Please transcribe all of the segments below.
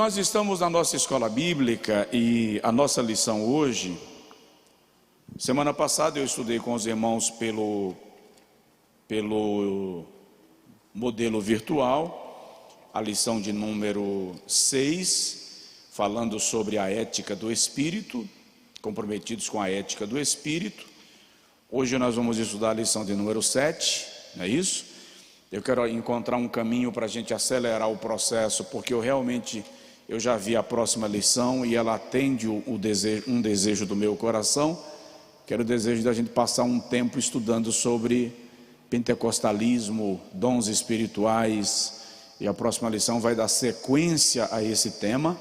nós estamos na nossa escola bíblica e a nossa lição hoje, semana passada eu estudei com os irmãos pelo modelo virtual, a lição de número 6, falando sobre a ética do Espírito, comprometidos com a ética do Espírito. Hoje nós vamos estudar a lição de número 7, não é isso? Eu quero encontrar um caminho para a gente acelerar o processo, porque eu já vi a próxima lição e ela atende um desejo do meu coração, que era o desejo da gente passar um tempo estudando sobre pentecostalismo, dons espirituais, e a próxima lição vai dar sequência a esse tema,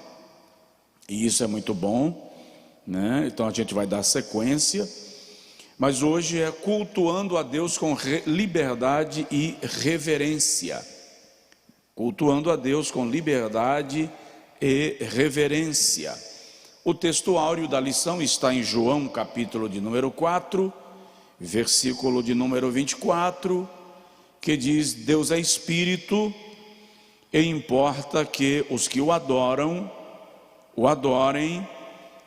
e isso é muito bom, né? Então a gente vai dar sequência. Mas hoje é cultuando a Deus com liberdade e reverência. Cultuando a Deus com liberdade e reverência. O texto áureo da lição está em João, capítulo de número 4, versículo de número 24, que diz: Deus é Espírito, e importa que os que o adorem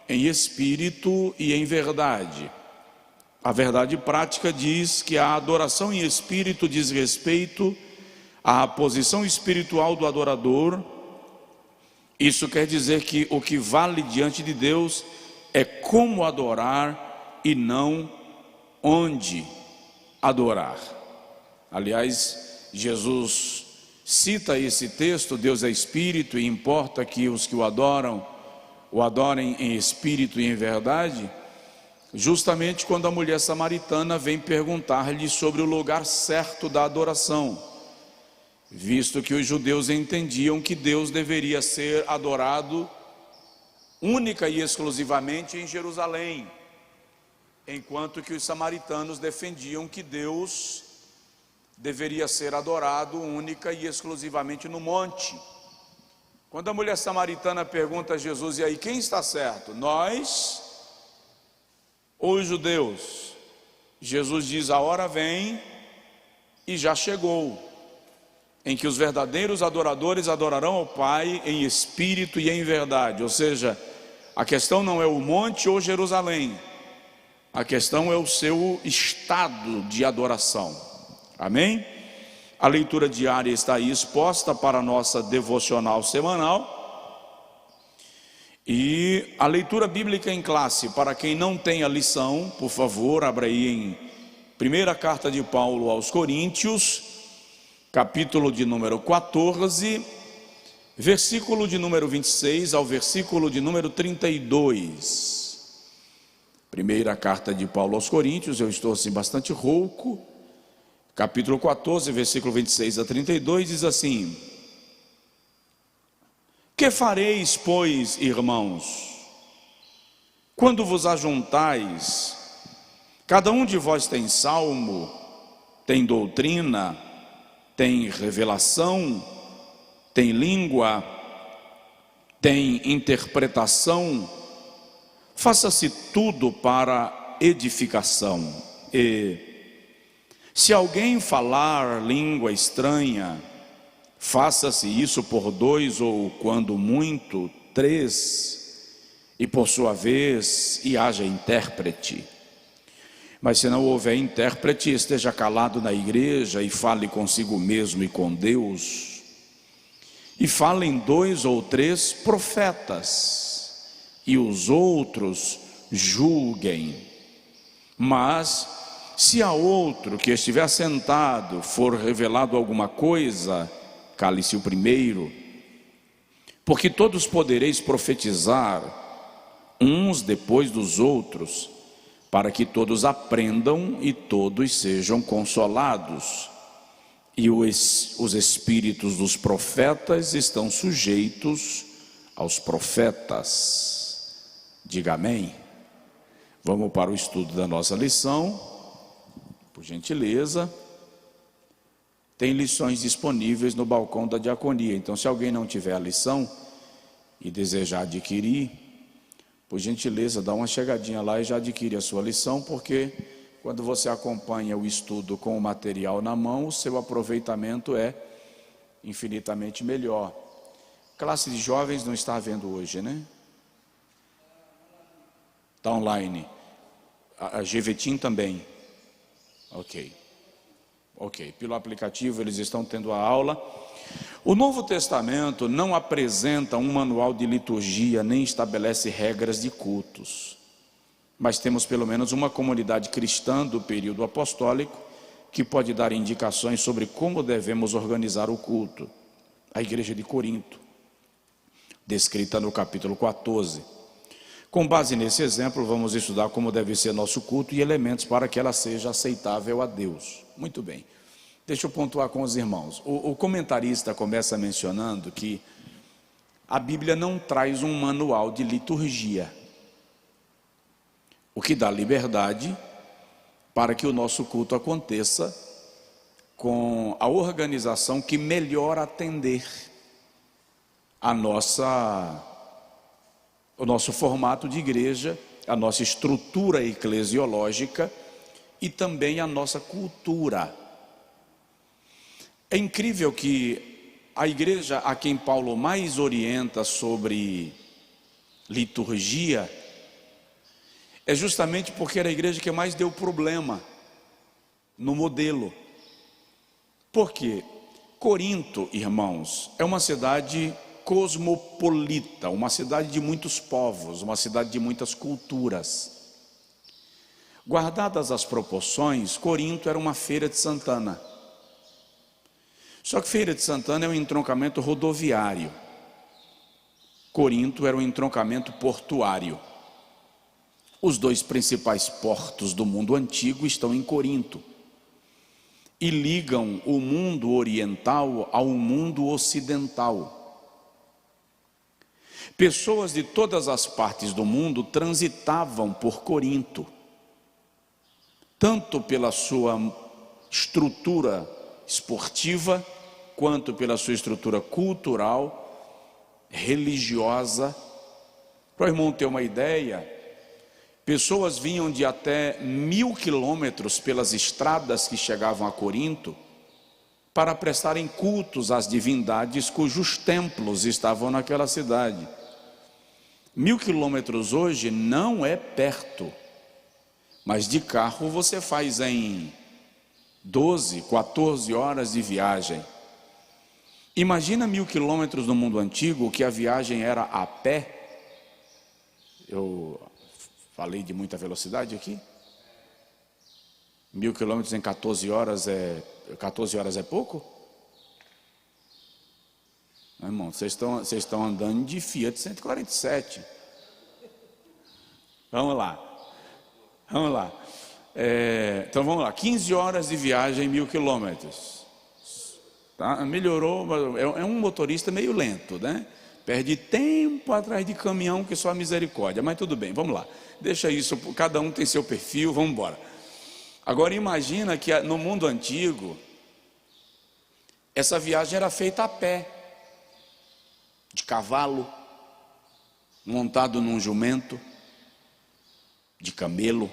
em espírito e em verdade. A verdade prática diz que a adoração em espírito diz respeito à posição espiritual do adorador. Isso quer dizer que o que vale diante de Deus é como adorar e não onde adorar. Aliás, Jesus cita esse texto: Deus é Espírito e importa que os que o adorem em espírito e em verdade, justamente quando a mulher samaritana vem perguntar-lhe sobre o lugar certo da adoração, visto que os judeus entendiam que Deus deveria ser adorado única e exclusivamente em Jerusalém, enquanto que os samaritanos defendiam que Deus deveria ser adorado única e exclusivamente no monte. Quando a mulher samaritana pergunta a Jesus: e aí, quem está certo? Nós ou os judeus? Jesus diz: a hora vem e já chegou, em que os verdadeiros adoradores adorarão ao Pai em espírito e em verdade. Ou seja, a questão não é o monte ou Jerusalém, a questão é o seu estado de adoração. Amém? A leitura diária está aí exposta para a nossa devocional semanal. E a leitura bíblica em classe, para quem não tem a lição, por favor, abra aí em primeira carta de Paulo aos Coríntios, capítulo de número 14, versículo de número 26 ao versículo de número 32. Primeira carta de Paulo aos Coríntios, eu estou assim bastante rouco. Capítulo 14, versículo 26 a 32, diz assim: que fareis, pois, irmãos, quando vos ajuntais? Cada um de vós tem salmo, tem doutrina, tem revelação, tem língua, tem interpretação. Faça-se tudo para edificação. E se alguém falar língua estranha, faça-se isso por 2 ou, quando muito, 3, e por sua vez, e haja intérprete. Mas se não houver intérprete, esteja calado na igreja e fale consigo mesmo e com Deus. E falem 2 ou 3 profetas, e os outros julguem. Mas se a outro que estiver sentado for revelado alguma coisa, cale-se o primeiro, porque todos podereis profetizar, uns depois dos outros, para que todos aprendam e todos sejam consolados. E os espíritos dos profetas estão sujeitos aos profetas. Diga amém. Vamos para o estudo da nossa lição, por gentileza. Tem lições disponíveis no balcão da diaconia, então se alguém não tiver a lição e desejar adquirir, por gentileza, dá uma chegadinha lá e já adquire a sua lição, porque quando você acompanha o estudo com o material na mão, o seu aproveitamento é infinitamente melhor. Classe de jovens não está havendo hoje, né? Está online. A GVTIM também. Ok. Pelo aplicativo eles estão tendo a aula. O Novo Testamento não apresenta um manual de liturgia, nem estabelece regras de cultos. Mas temos pelo menos uma comunidade cristã do período apostólico que pode dar indicações sobre como devemos organizar o culto. A igreja de Corinto, descrita no capítulo 14. Com base nesse exemplo, vamos estudar como deve ser nosso culto e elementos para que ela seja aceitável a Deus. Muito bem. Deixa eu pontuar com os irmãos. O comentarista começa mencionando que a Bíblia não traz um manual de liturgia, o que dá liberdade para que o nosso culto aconteça com a organização que melhor atender o nosso formato de igreja, a nossa estrutura eclesiológica e também a nossa cultura. É incrível que a igreja a quem Paulo mais orienta sobre liturgia é justamente porque era a igreja que mais deu problema no modelo. Por quê? Corinto, irmãos, é uma cidade cosmopolita, uma cidade de muitos povos, uma cidade de muitas culturas. Guardadas as proporções, Corinto era uma feira de Santana. Só que Feira de Santana é um entroncamento rodoviário. Corinto era um entroncamento portuário. Os dois principais portos do mundo antigo estão em Corinto e ligam o mundo oriental ao mundo ocidental. Pessoas de todas as partes do mundo transitavam por Corinto, tanto pela sua estrutura esportiva, quanto pela sua estrutura cultural, religiosa. Para o irmão ter uma ideia, pessoas vinham de até 1000 quilômetros pelas estradas que chegavam a Corinto para prestarem cultos às divindades cujos templos estavam naquela cidade. 1000 quilômetros hoje não é perto, mas de carro você faz em 12, 14 horas de viagem. Imagina 1000 quilômetros no mundo antigo, que a viagem era a pé. Eu falei de muita velocidade aqui? 1000 quilômetros em 14 horas é pouco? Não, irmão, vocês estão andando de Fiat 147. Vamos lá. Então vamos lá, 15 horas de viagem, 1000 quilômetros. Tá? Melhorou, mas é um motorista meio lento, né? Perde tempo atrás de caminhão que só a misericórdia, mas tudo bem, vamos lá. Deixa isso, cada um tem seu perfil, vamos embora. Agora imagina que no mundo antigo, essa viagem era feita a pé, de cavalo, montado num jumento, de camelo.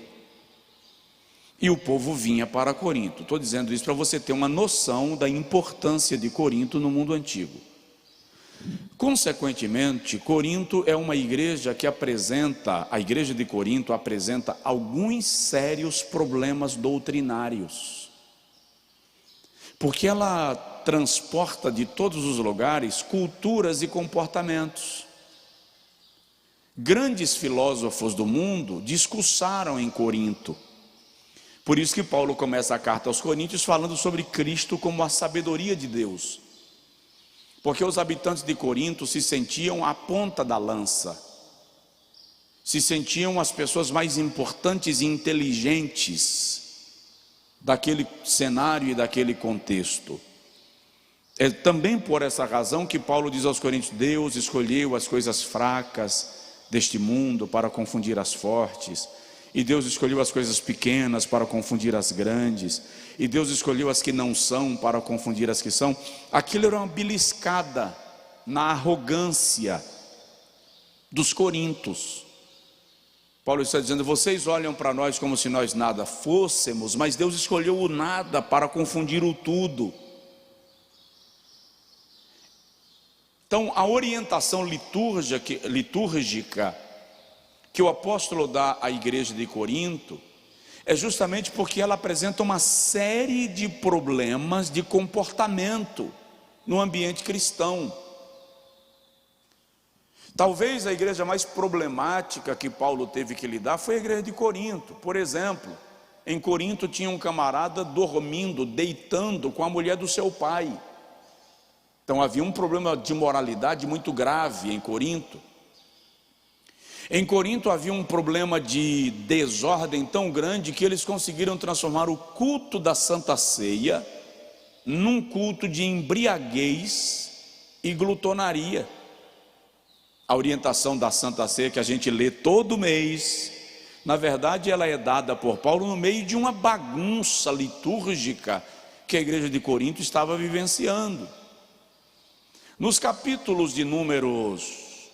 E o povo vinha para Corinto. Estou dizendo isso para você ter uma noção da importância de Corinto no mundo antigo. Consequentemente, Corinto é uma igreja que a igreja de Corinto apresenta alguns sérios problemas doutrinários. Porque ela transporta de todos os lugares culturas e comportamentos. Grandes filósofos do mundo discursaram em Corinto. Por isso que Paulo começa a carta aos Coríntios falando sobre Cristo como a sabedoria de Deus. Porque os habitantes de Corinto se sentiam à ponta da lança, se sentiam as pessoas mais importantes e inteligentes daquele cenário e daquele contexto. É também por essa razão que Paulo diz aos Coríntios: Deus escolheu as coisas fracas deste mundo para confundir as fortes, e Deus escolheu as coisas pequenas para confundir as grandes, e Deus escolheu as que não são para confundir as que são. Aquilo era uma beliscada na arrogância dos coríntios. Paulo está dizendo: vocês olham para nós como se nós nada fôssemos, mas Deus escolheu o nada para confundir o tudo. Então, a orientação litúrgica que o apóstolo dá à igreja de Corinto é justamente porque ela apresenta uma série de problemas de comportamento no ambiente cristão. Talvez a igreja mais problemática que Paulo teve que lidar foi a igreja de Corinto. Por exemplo, em Corinto tinha um camarada dormindo, deitando com a mulher do seu pai. Então havia um problema de moralidade muito grave em Corinto. Em Corinto havia um problema de desordem tão grande que eles conseguiram transformar o culto da Santa Ceia num culto de embriaguez e glutonaria. A orientação da Santa Ceia que a gente lê todo mês, na verdade ela é dada por Paulo no meio de uma bagunça litúrgica que a igreja de Corinto estava vivenciando. Nos capítulos de Números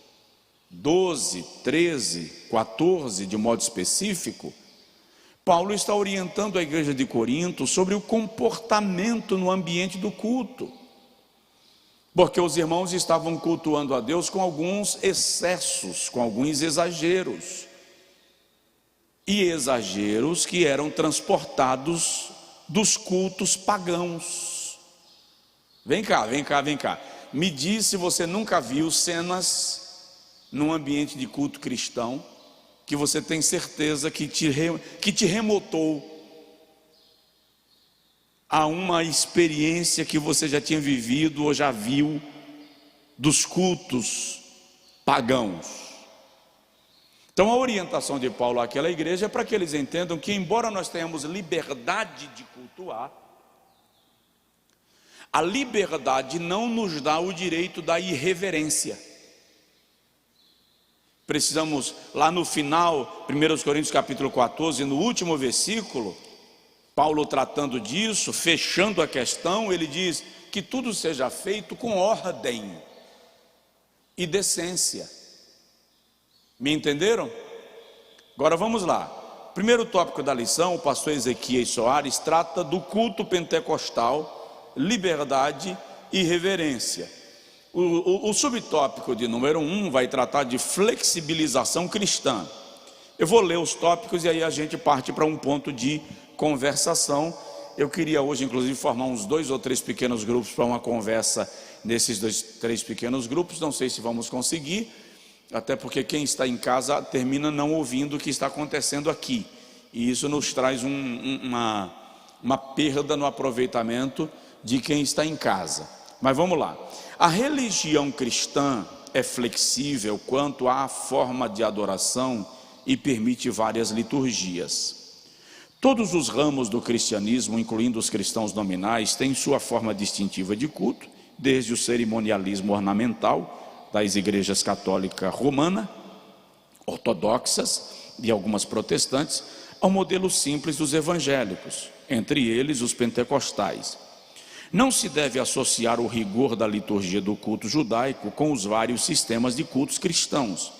12, 13, 14, de modo específico, Paulo está orientando a igreja de Corinto sobre o comportamento no ambiente do culto, porque os irmãos estavam cultuando a Deus com alguns excessos, com alguns exageros, e exageros que eram transportados dos cultos pagãos. Vem cá, vem cá, vem cá. Me diz se você nunca viu cenas num ambiente de culto cristão que você tem certeza que te remotou a uma experiência que você já tinha vivido ou já viu dos cultos pagãos. Então a orientação de Paulo àquela igreja é para que eles entendam que, embora nós tenhamos liberdade de cultuar, a liberdade não nos dá o direito da irreverência. Precisamos, lá no final, 1 Coríntios capítulo 14, no último versículo, Paulo tratando disso, fechando a questão, ele diz que tudo seja feito com ordem e decência. Me entenderam? Agora vamos lá. Primeiro tópico da lição, o pastor Ezequias Soares trata do culto pentecostal, liberdade e reverência. O subtópico de número 1 vai tratar de flexibilização cristã. Eu vou ler os tópicos e aí a gente parte para um ponto de conversação. Eu queria hoje, inclusive, formar uns 2 ou 3 pequenos grupos para uma conversa nesses 2, 3 pequenos grupos. Não sei se vamos conseguir, até porque quem está em casa termina não ouvindo o que está acontecendo aqui, e isso nos traz uma perda no aproveitamento de quem está em casa. Mas vamos lá. A religião cristã é flexível quanto à forma de adoração e permite várias liturgias. Todos os ramos do cristianismo, incluindo os cristãos nominais, têm sua forma distintiva de culto, desde o cerimonialismo ornamental das igrejas católica romana, ortodoxas e algumas protestantes, ao modelo simples dos evangélicos, entre eles os pentecostais. Não se deve associar o rigor da liturgia do culto judaico com os vários sistemas de cultos cristãos,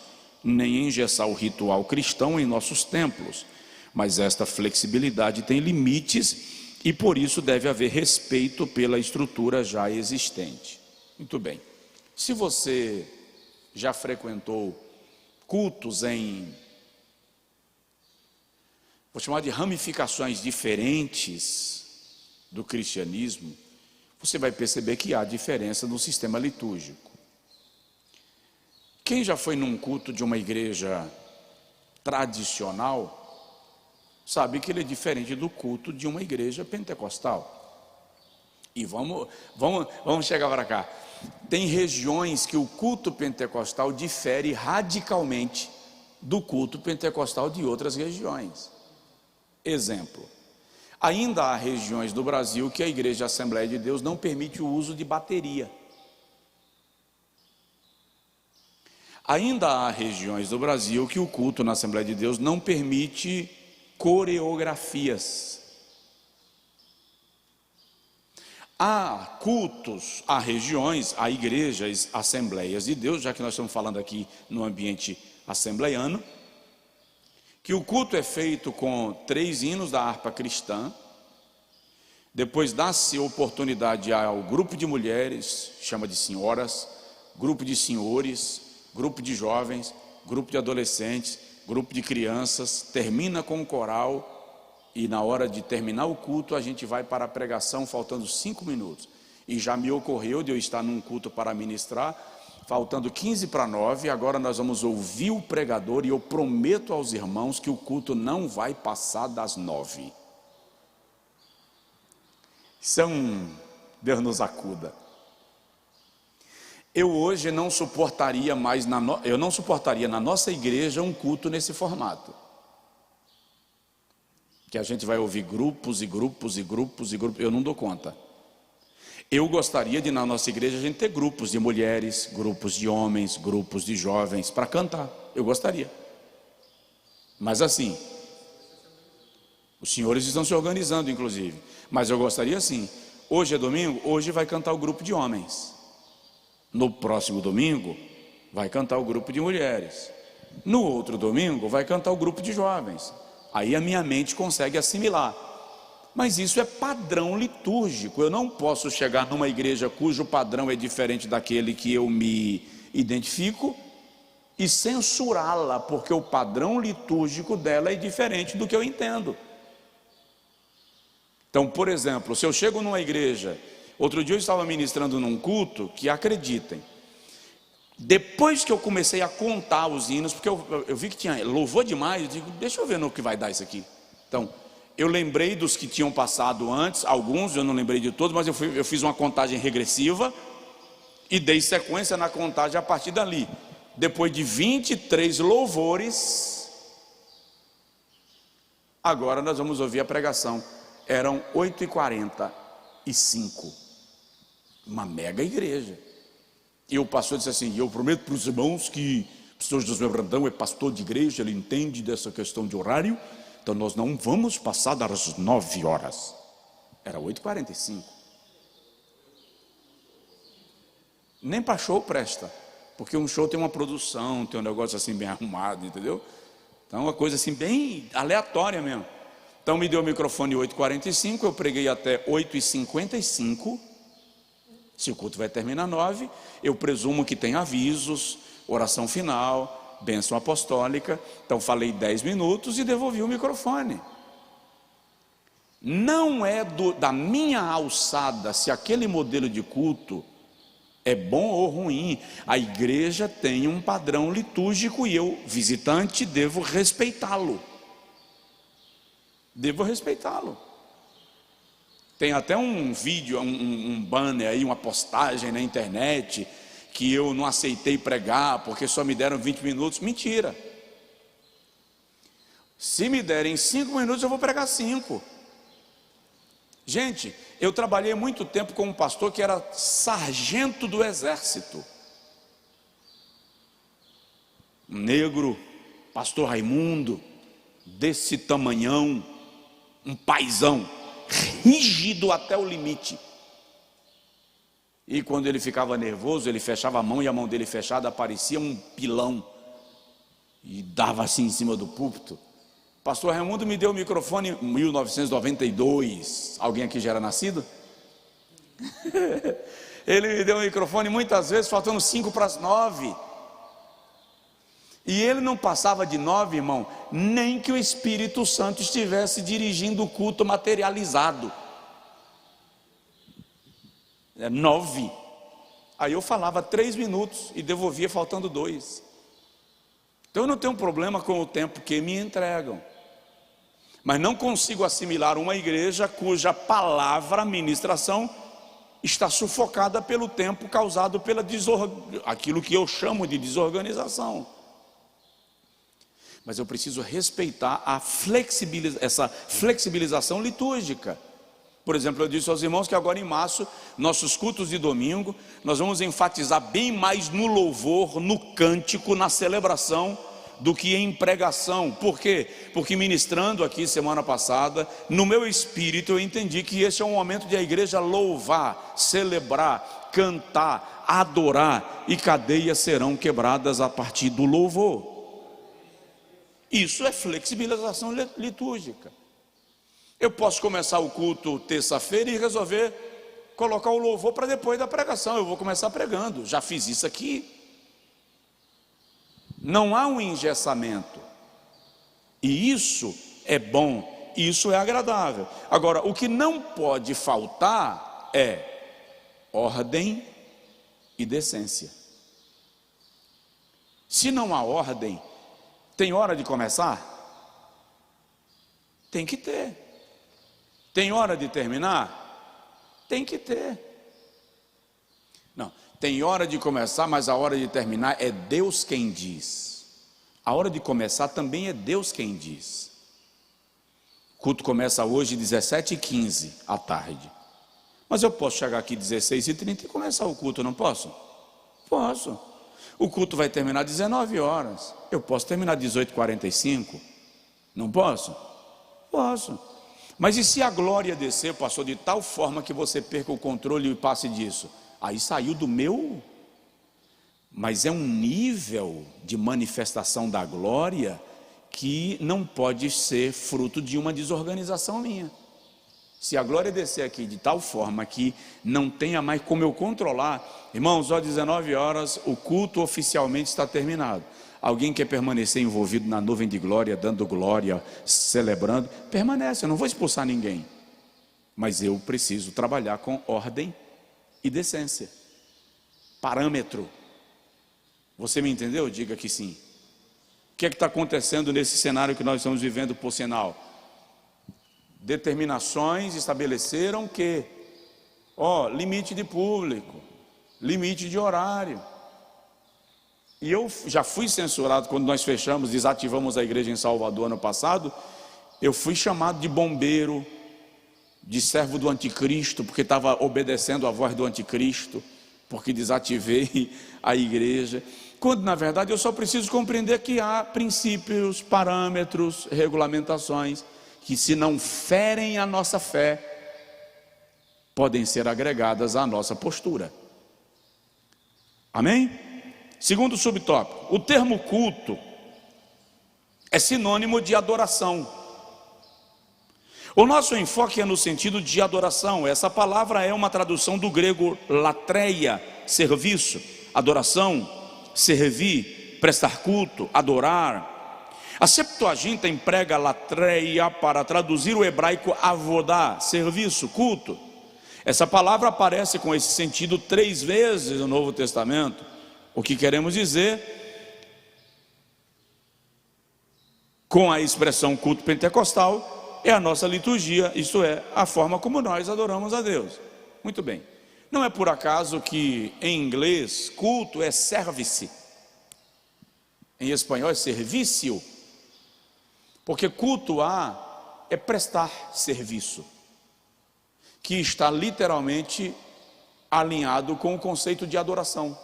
nem engessar o ritual cristão em nossos templos, mas esta flexibilidade tem limites e por isso deve haver respeito pela estrutura já existente. Muito bem. Se você já frequentou cultos vou chamar de ramificações diferentes do cristianismo, você vai perceber que há diferença no sistema litúrgico. Quem já foi num culto de uma igreja tradicional, sabe que ele é diferente do culto de uma igreja pentecostal. E vamos chegar para cá. Tem regiões que o culto pentecostal difere radicalmente do culto pentecostal de outras regiões. Exemplo. Ainda há regiões do Brasil que a Igreja Assembleia de Deus não permite o uso de bateria. Ainda há regiões do Brasil que o culto na Assembleia de Deus não permite coreografias. Há cultos, há regiões, há igrejas, assembleias de Deus, já que nós estamos falando aqui no ambiente assembleiano, que o culto é feito com 3 hinos da harpa cristã, depois dá-se oportunidade ao grupo de mulheres, chama de senhoras, grupo de senhores, grupo de jovens, grupo de adolescentes, grupo de crianças, termina com o coral e na hora de terminar o culto a gente vai para a pregação faltando 5 minutos. E já me ocorreu de eu estar num culto para ministrar, faltando 15 para 9, agora nós vamos ouvir o pregador e eu prometo aos irmãos que o culto não vai passar das 9. Deus nos acuda. Eu hoje não suportaria mais, eu não suportaria na nossa igreja um culto nesse formato. Que a gente vai ouvir grupos e grupos e grupos e grupos, eu não dou conta. Eu gostaria de na nossa igreja a gente ter grupos de mulheres, grupos de homens, grupos de jovens para cantar, eu gostaria. Mas assim, os senhores estão se organizando inclusive, mas eu gostaria assim, hoje é domingo, hoje vai cantar o grupo de homens. No próximo domingo vai cantar o grupo de mulheres. No outro domingo vai cantar o grupo de jovens. Aí a minha mente consegue assimilar. Mas isso é padrão litúrgico. Eu não posso chegar numa igreja cujo padrão é diferente daquele que eu me identifico e censurá-la, porque o padrão litúrgico dela é diferente do que eu entendo. Então, por exemplo, se eu chego numa igreja, outro dia eu estava ministrando num culto, que acreditem, depois que eu comecei a contar os hinos, porque eu vi que tinha louvor demais, eu digo, deixa eu ver no que vai dar isso aqui. Então, eu lembrei dos que tinham passado antes, alguns, eu não lembrei de todos, mas eu fiz uma contagem regressiva e dei sequência na contagem a partir dali. Depois de 23 louvores, agora nós vamos ouvir a pregação. Eram 8h45, uma mega igreja. E o pastor disse assim, eu prometo para os irmãos que o pastor José Brandão é pastor de igreja, ele entende dessa questão de horário, então nós não vamos passar das 9 horas. Era 8h45. Nem para show presta, porque um show tem uma produção, tem um negócio assim bem arrumado, entendeu? Então uma coisa assim bem aleatória mesmo. Então me deu o microfone 8h45, eu preguei até 8h55. Se o culto vai terminar 9, eu presumo que tem avisos, oração final, bênção apostólica. Então falei 10 minutos e devolvi o microfone. Não é da minha alçada se aquele modelo de culto é bom ou ruim. A igreja tem um padrão litúrgico e eu, visitante, devo respeitá-lo. Devo respeitá-lo. Tem até um vídeo, um banner aí, uma postagem na internet, que eu não aceitei pregar, porque só me deram 20 minutos. Mentira. Se me derem 5 minutos, eu vou pregar 5. Gente, eu trabalhei muito tempo com um pastor que era sargento do exército. Um negro, pastor Raimundo, desse tamanhão, um paizão, rígido até o limite. E quando ele ficava nervoso, ele fechava a mão e a mão dele fechada parecia um pilão e dava assim em cima do púlpito. Pastor Raimundo me deu o microfone em 1992. Alguém aqui já era nascido? Ele me deu o microfone muitas vezes faltando 8h55. E ele não passava de 9, irmão, nem que o Espírito Santo estivesse dirigindo o culto materializado. 9. Aí eu falava 3 minutos e devolvia faltando 2. Então eu não tenho problema com o tempo que me entregam. Mas não consigo assimilar uma igreja cuja palavra, ministração, está sufocada pelo tempo causado pela aquilo que eu chamo de desorganização. Mas eu preciso respeitar essa flexibilização litúrgica. Por exemplo, eu disse aos irmãos que agora em março, nossos cultos de domingo, nós vamos enfatizar bem mais no louvor, no cântico, na celebração, do que em pregação. Por quê? Porque ministrando aqui semana passada, no meu espírito eu entendi que esse é um momento de a igreja louvar, celebrar, cantar, adorar, e cadeias serão quebradas a partir do louvor. Isso é flexibilização litúrgica. Eu posso começar o culto terça-feira e resolver colocar o louvor para depois da pregação. Eu vou começar pregando, já fiz isso aqui. Não há um engessamento. E isso é bom, isso é agradável. Agora, o que não pode faltar é ordem e decência. Se não há ordem, tem hora de começar? Tem que ter. Tem hora de terminar? Tem que ter. Não, tem hora de começar, mas a hora de terminar é Deus quem diz. A hora de começar também é Deus quem diz. O culto começa hoje 17h15 à tarde. Mas eu posso chegar aqui 16h30 e começar o culto, não posso? Posso. O culto vai terminar 19 horas. Eu posso terminar 18h45? Não posso? Posso. Mas e se a glória descer, pastor, de tal forma que você perca o controle e passe disso? Aí saiu do meu. Mas é um nível de manifestação da glória que não pode ser fruto de uma desorganização minha. Se a glória descer aqui de tal forma que não tenha mais como eu controlar, irmãos, às 19 horas o culto oficialmente está terminado. Alguém quer permanecer envolvido na nuvem de glória, dando glória, celebrando, permanece, eu não vou expulsar ninguém. Mas eu preciso trabalhar com ordem e decência. Parâmetro. Você me entendeu? Diga que sim. O que é que está acontecendo nesse cenário que nós estamos vivendo, por sinal? Determinações estabeleceram que, limite de público, limite de horário. E eu já fui censurado quando nós fechamos, desativamos a igreja em Salvador ano passado. Eu fui chamado de bombeiro, de servo do anticristo, porque estava obedecendo a voz do anticristo, porque desativei a igreja. Quando na verdade eu só preciso compreender que há princípios, parâmetros, regulamentações, que se não ferem a nossa fé, podem ser agregadas à nossa postura. Amém? Segundo subtópico, o termo culto é sinônimo de adoração. O nosso enfoque é no sentido de adoração. Essa palavra é uma tradução do grego latreia, serviço, adoração, servir, prestar culto, adorar. A Septuaginta emprega latreia para traduzir o hebraico avodá, serviço, culto. Essa palavra aparece com esse sentido 3 vezes no Novo Testamento. O que queremos dizer com a expressão culto pentecostal é a nossa liturgia, isto é, a forma como nós adoramos a Deus. Muito bem. Não é por acaso que em inglês culto é service, em espanhol é servicio, porque cultuar é prestar serviço, que está literalmente alinhado com o conceito de adoração,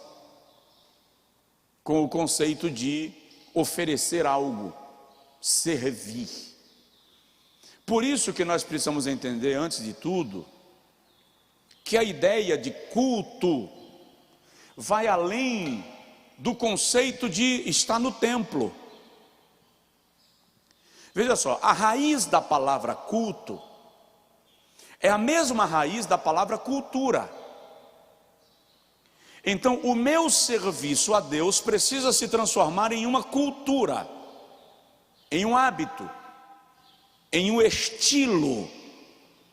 com o conceito de oferecer algo, servir. Por isso que nós precisamos entender, antes de tudo, que a ideia de culto vai além do conceito de estar no templo. Veja só, a raiz da palavra culto é a mesma raiz da palavra cultura. Então, o meu serviço a Deus precisa se transformar em uma cultura, em um hábito, em um estilo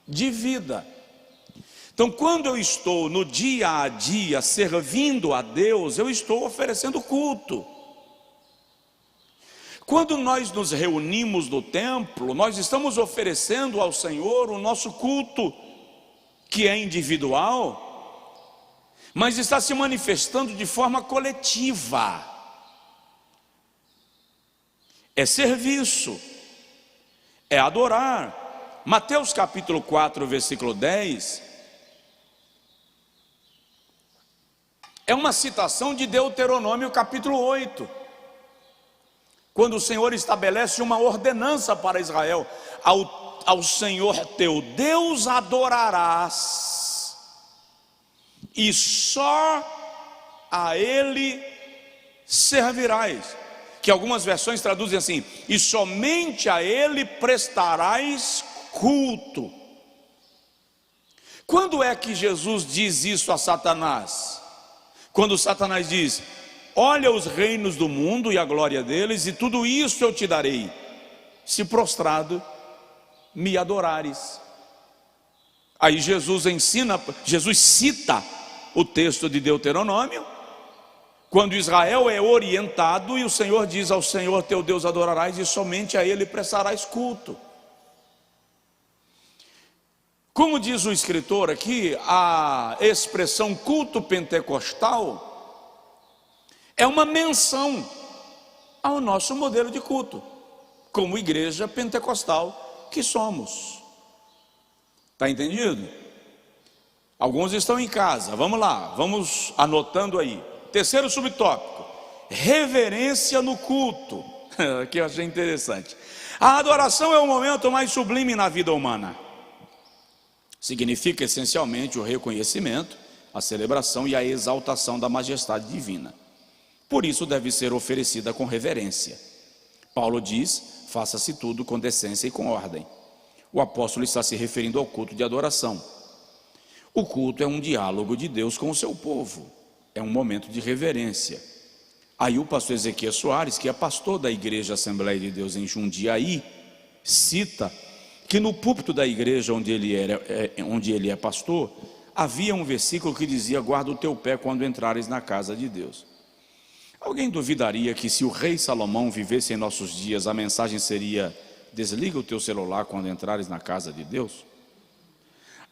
de vida. Então, quando eu estou no dia a dia servindo a Deus, eu estou oferecendo culto. Quando nós nos reunimos no templo, nós estamos oferecendo ao Senhor o nosso culto, que é individual, mas está se manifestando de forma coletiva. É serviço, é adorar. Mateus capítulo 4, versículo 10, é uma citação de Deuteronômio capítulo 8, quando o Senhor estabelece uma ordenança para Israel: ao Senhor teu Deus adorarás, e só a Ele servirás. Que algumas versões traduzem assim: e somente a Ele prestarás culto. Quando é que Jesus diz isso a Satanás? Quando Satanás diz: olha os reinos do mundo e a glória deles, e tudo isso eu te darei, se prostrado me adorares. Aí Jesus cita o texto de Deuteronômio, quando Israel é orientado e o Senhor diz: ao Senhor teu Deus adorarás e somente a Ele prestarás culto. Como diz o escritor aqui, a expressão culto pentecostal é uma menção ao nosso modelo de culto, como igreja pentecostal que somos. Está entendido? Alguns estão em casa, vamos lá, vamos anotando aí. Terceiro subtópico: reverência no culto. Que eu achei interessante. A adoração é o momento mais sublime na vida humana. Significa essencialmente o reconhecimento, a celebração e a exaltação da majestade divina. Por isso deve ser oferecida com reverência. Paulo diz: faça-se tudo com decência e com ordem. O apóstolo está se referindo ao culto de adoração. O culto é um diálogo de Deus com o seu povo, é um momento de reverência. Aí o pastor Ezequiel Soares, que é pastor da Igreja Assembleia de Deus em Jundiaí, cita que no púlpito da igreja onde ele é pastor, havia um versículo que dizia: guarda o teu pé quando entrares na casa de Deus. Alguém duvidaria que, se o rei Salomão vivesse em nossos dias, a mensagem seria: desliga o teu celular quando entrares na casa de Deus?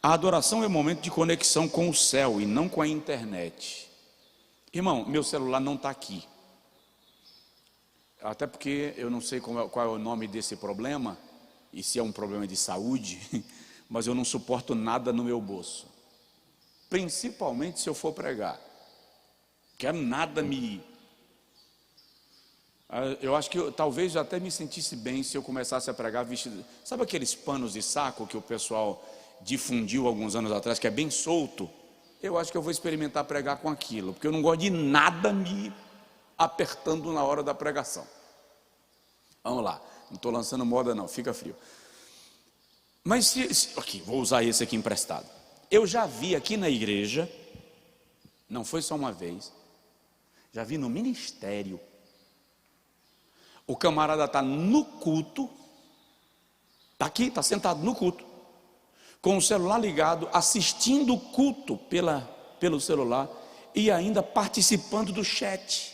A adoração é um momento de conexão com o céu e não com a internet. Irmão, meu celular não está aqui, até porque eu não sei qual é o nome desse problema, e se é um problema de saúde, mas eu não suporto nada no meu bolso, principalmente se eu for pregar. Quero nada eu acho que talvez eu até me sentisse bem se eu começasse a pregar vestido. Sabe aqueles panos de saco que o pessoal difundiu alguns anos atrás, que é bem solto? Eu acho que eu vou experimentar pregar com aquilo, porque eu não gosto de nada me apertando na hora da pregação. Vamos lá, não estou lançando moda não, fica frio. Mas aqui, vou usar esse aqui emprestado. Eu já vi aqui na igreja, não foi só uma vez, já vi no ministério, o camarada está no culto, está aqui, está sentado no culto, com o celular ligado, assistindo o culto pelo celular e ainda participando do chat.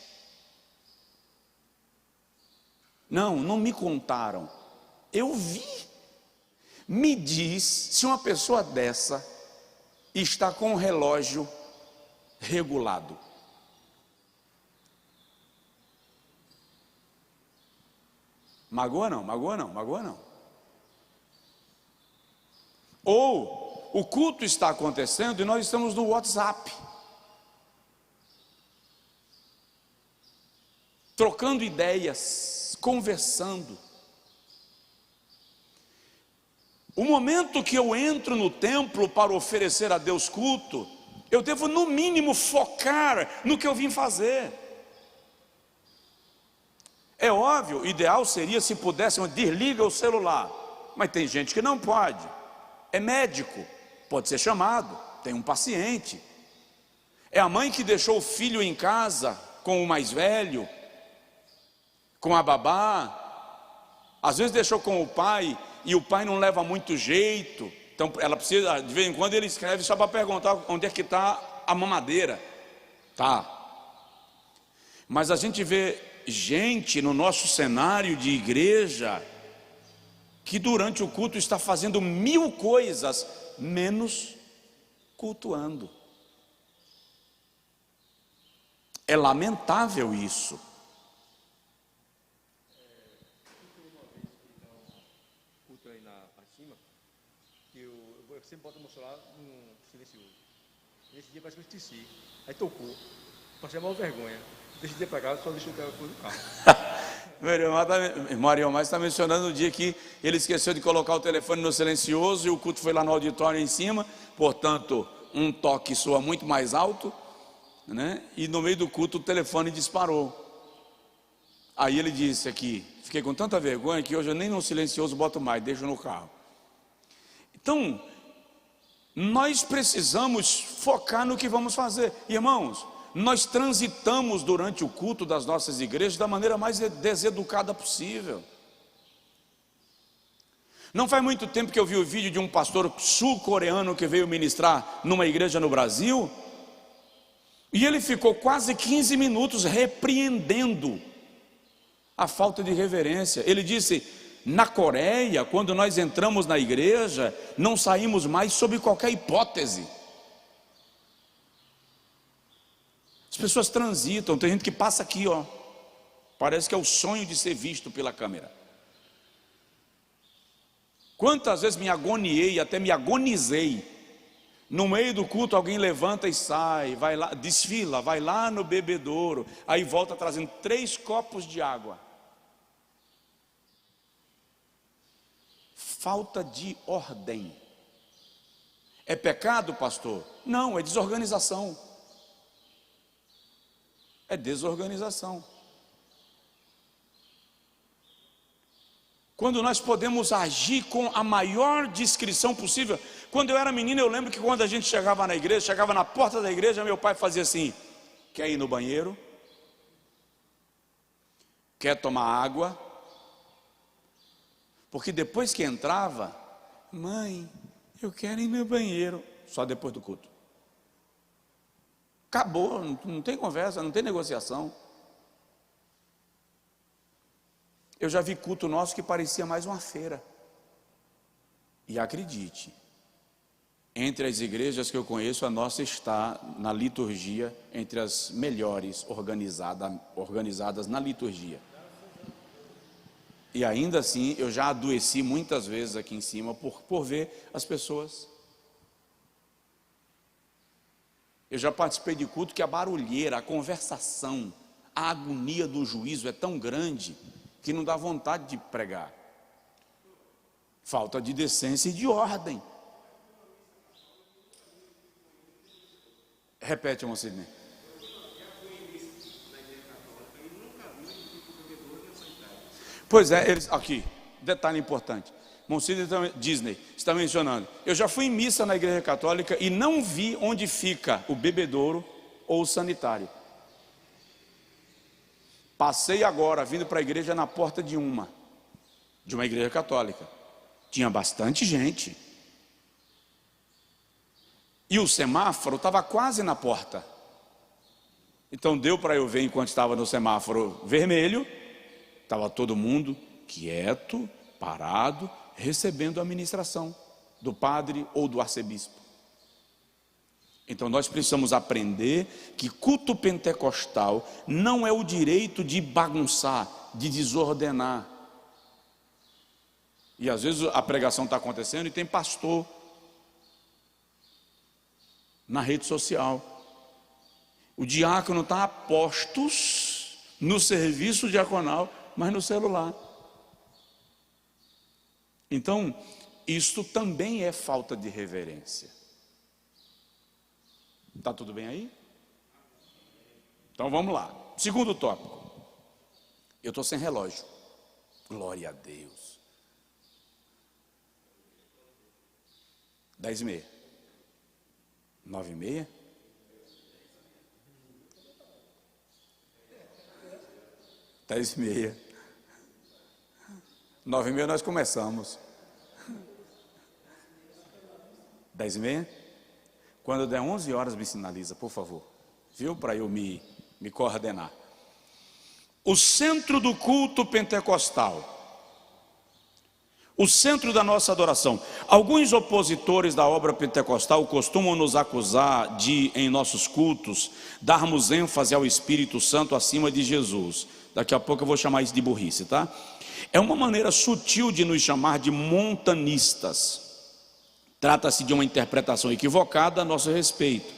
Não me contaram, eu vi. Me diz se uma pessoa dessa está com o relógio regulado. Magoa não. Ou o culto está acontecendo e nós estamos no WhatsApp, trocando ideias, conversando. O momento que eu entro no templo para oferecer a Deus culto, eu devo no mínimo focar no que eu vim fazer. É óbvio, o ideal seria se pudesse, desliga o celular, mas tem gente que não pode. É médico, pode ser chamado, tem um paciente. É a mãe que deixou o filho em casa com o mais velho, com a babá, às vezes deixou com o pai e o pai não leva muito jeito, então ela precisa, de vez em quando ele escreve só para perguntar onde é que está a mamadeira. Tá. Mas a gente vê gente no nosso cenário de igreja que durante o culto está fazendo 1000 coisas, menos cultuando. É lamentável isso. Eu sempre boto meu celular no silencioso. Nesse dia parece que eu esqueci. Aí tocou. Passei a maior vergonha. Desse dia para cá, só deixei o telefone no carro. Mario Mar está mencionando o dia que ele esqueceu de colocar o telefone no silencioso e o culto foi lá no auditório em cima, portanto, um toque soa muito mais alto, né? E no meio do culto o telefone disparou. Aí ele disse aqui: fiquei com tanta vergonha que hoje eu nem no silencioso boto mais, deixo no carro. Então, Nós precisamos focar no que vamos fazer. Irmãos, nós transitamos durante o culto das nossas igrejas da maneira mais deseducada possível. Não faz muito tempo que eu vi o vídeo de um pastor sul-coreano que veio ministrar numa igreja no Brasil, e ele ficou quase 15 minutos repreendendo a falta de reverência. Ele disse: na Coreia, quando nós entramos na igreja, não saímos mais sob qualquer hipótese. As pessoas transitam, tem gente que passa aqui, ó, parece que é o sonho de ser visto pela câmera. Quantas vezes me agoniei, até me agonizei. No meio do culto alguém levanta e sai, vai lá, desfila, vai lá no bebedouro, aí volta trazendo 3 copos de água. Falta de ordem. É pecado, pastor? Não, é desorganização. É desorganização. Quando nós podemos agir com a maior discrição possível. Quando eu era menino, eu lembro que quando a gente chegava na igreja, chegava na porta da igreja, meu pai fazia assim: quer ir no banheiro? Quer tomar água? Porque depois que entrava, mãe, eu quero ir no banheiro. Só depois do culto. Acabou, não tem conversa, não tem negociação. Eu já vi culto nosso que parecia mais uma feira. E acredite, entre as igrejas que eu conheço, a nossa está na liturgia, entre as melhores organizadas na liturgia. E ainda assim, eu já adoeci muitas vezes aqui em cima por ver as pessoas. Eu já participei de culto que a barulheira, a conversação, a agonia do juízo é tão grande que não dá vontade de pregar. Falta de decência e de ordem. Repete, irmão Sidney. Pois é, eles, aqui, detalhe importante. Irmão Sidney Disney está mencionando. Eu já fui em missa na igreja católica e não vi onde fica o bebedouro ou o sanitário. Passei agora, vindo para a igreja, na porta de uma igreja católica. Tinha bastante gente. E o semáforo estava quase na porta. Então deu para eu ver, enquanto estava no semáforo vermelho, estava todo mundo quieto, parado, recebendo a ministração do padre ou do arcebispo. Então nós precisamos aprender que culto pentecostal não é o direito de bagunçar, de desordenar. E às vezes a pregação está acontecendo e tem pastor na rede social. O diácono está a postos no serviço diaconal, mas no celular. Então, isto também é falta de reverência. Está tudo bem aí? Então vamos lá. Segundo tópico. Eu estou sem relógio. Glória a Deus. 10h30. 9h30? Dez e meia. 9h30 nós começamos. 10h30? Quando der 11 horas me sinaliza, por favor. Viu? Para eu me coordenar. O centro do culto pentecostal. O centro da nossa adoração. Alguns opositores da obra pentecostal costumam nos acusar de, em nossos cultos, darmos ênfase ao Espírito Santo acima de Jesus. Daqui a pouco eu vou chamar isso de burrice, tá? É uma maneira sutil de nos chamar de montanistas. Trata-se de uma interpretação equivocada a nosso respeito.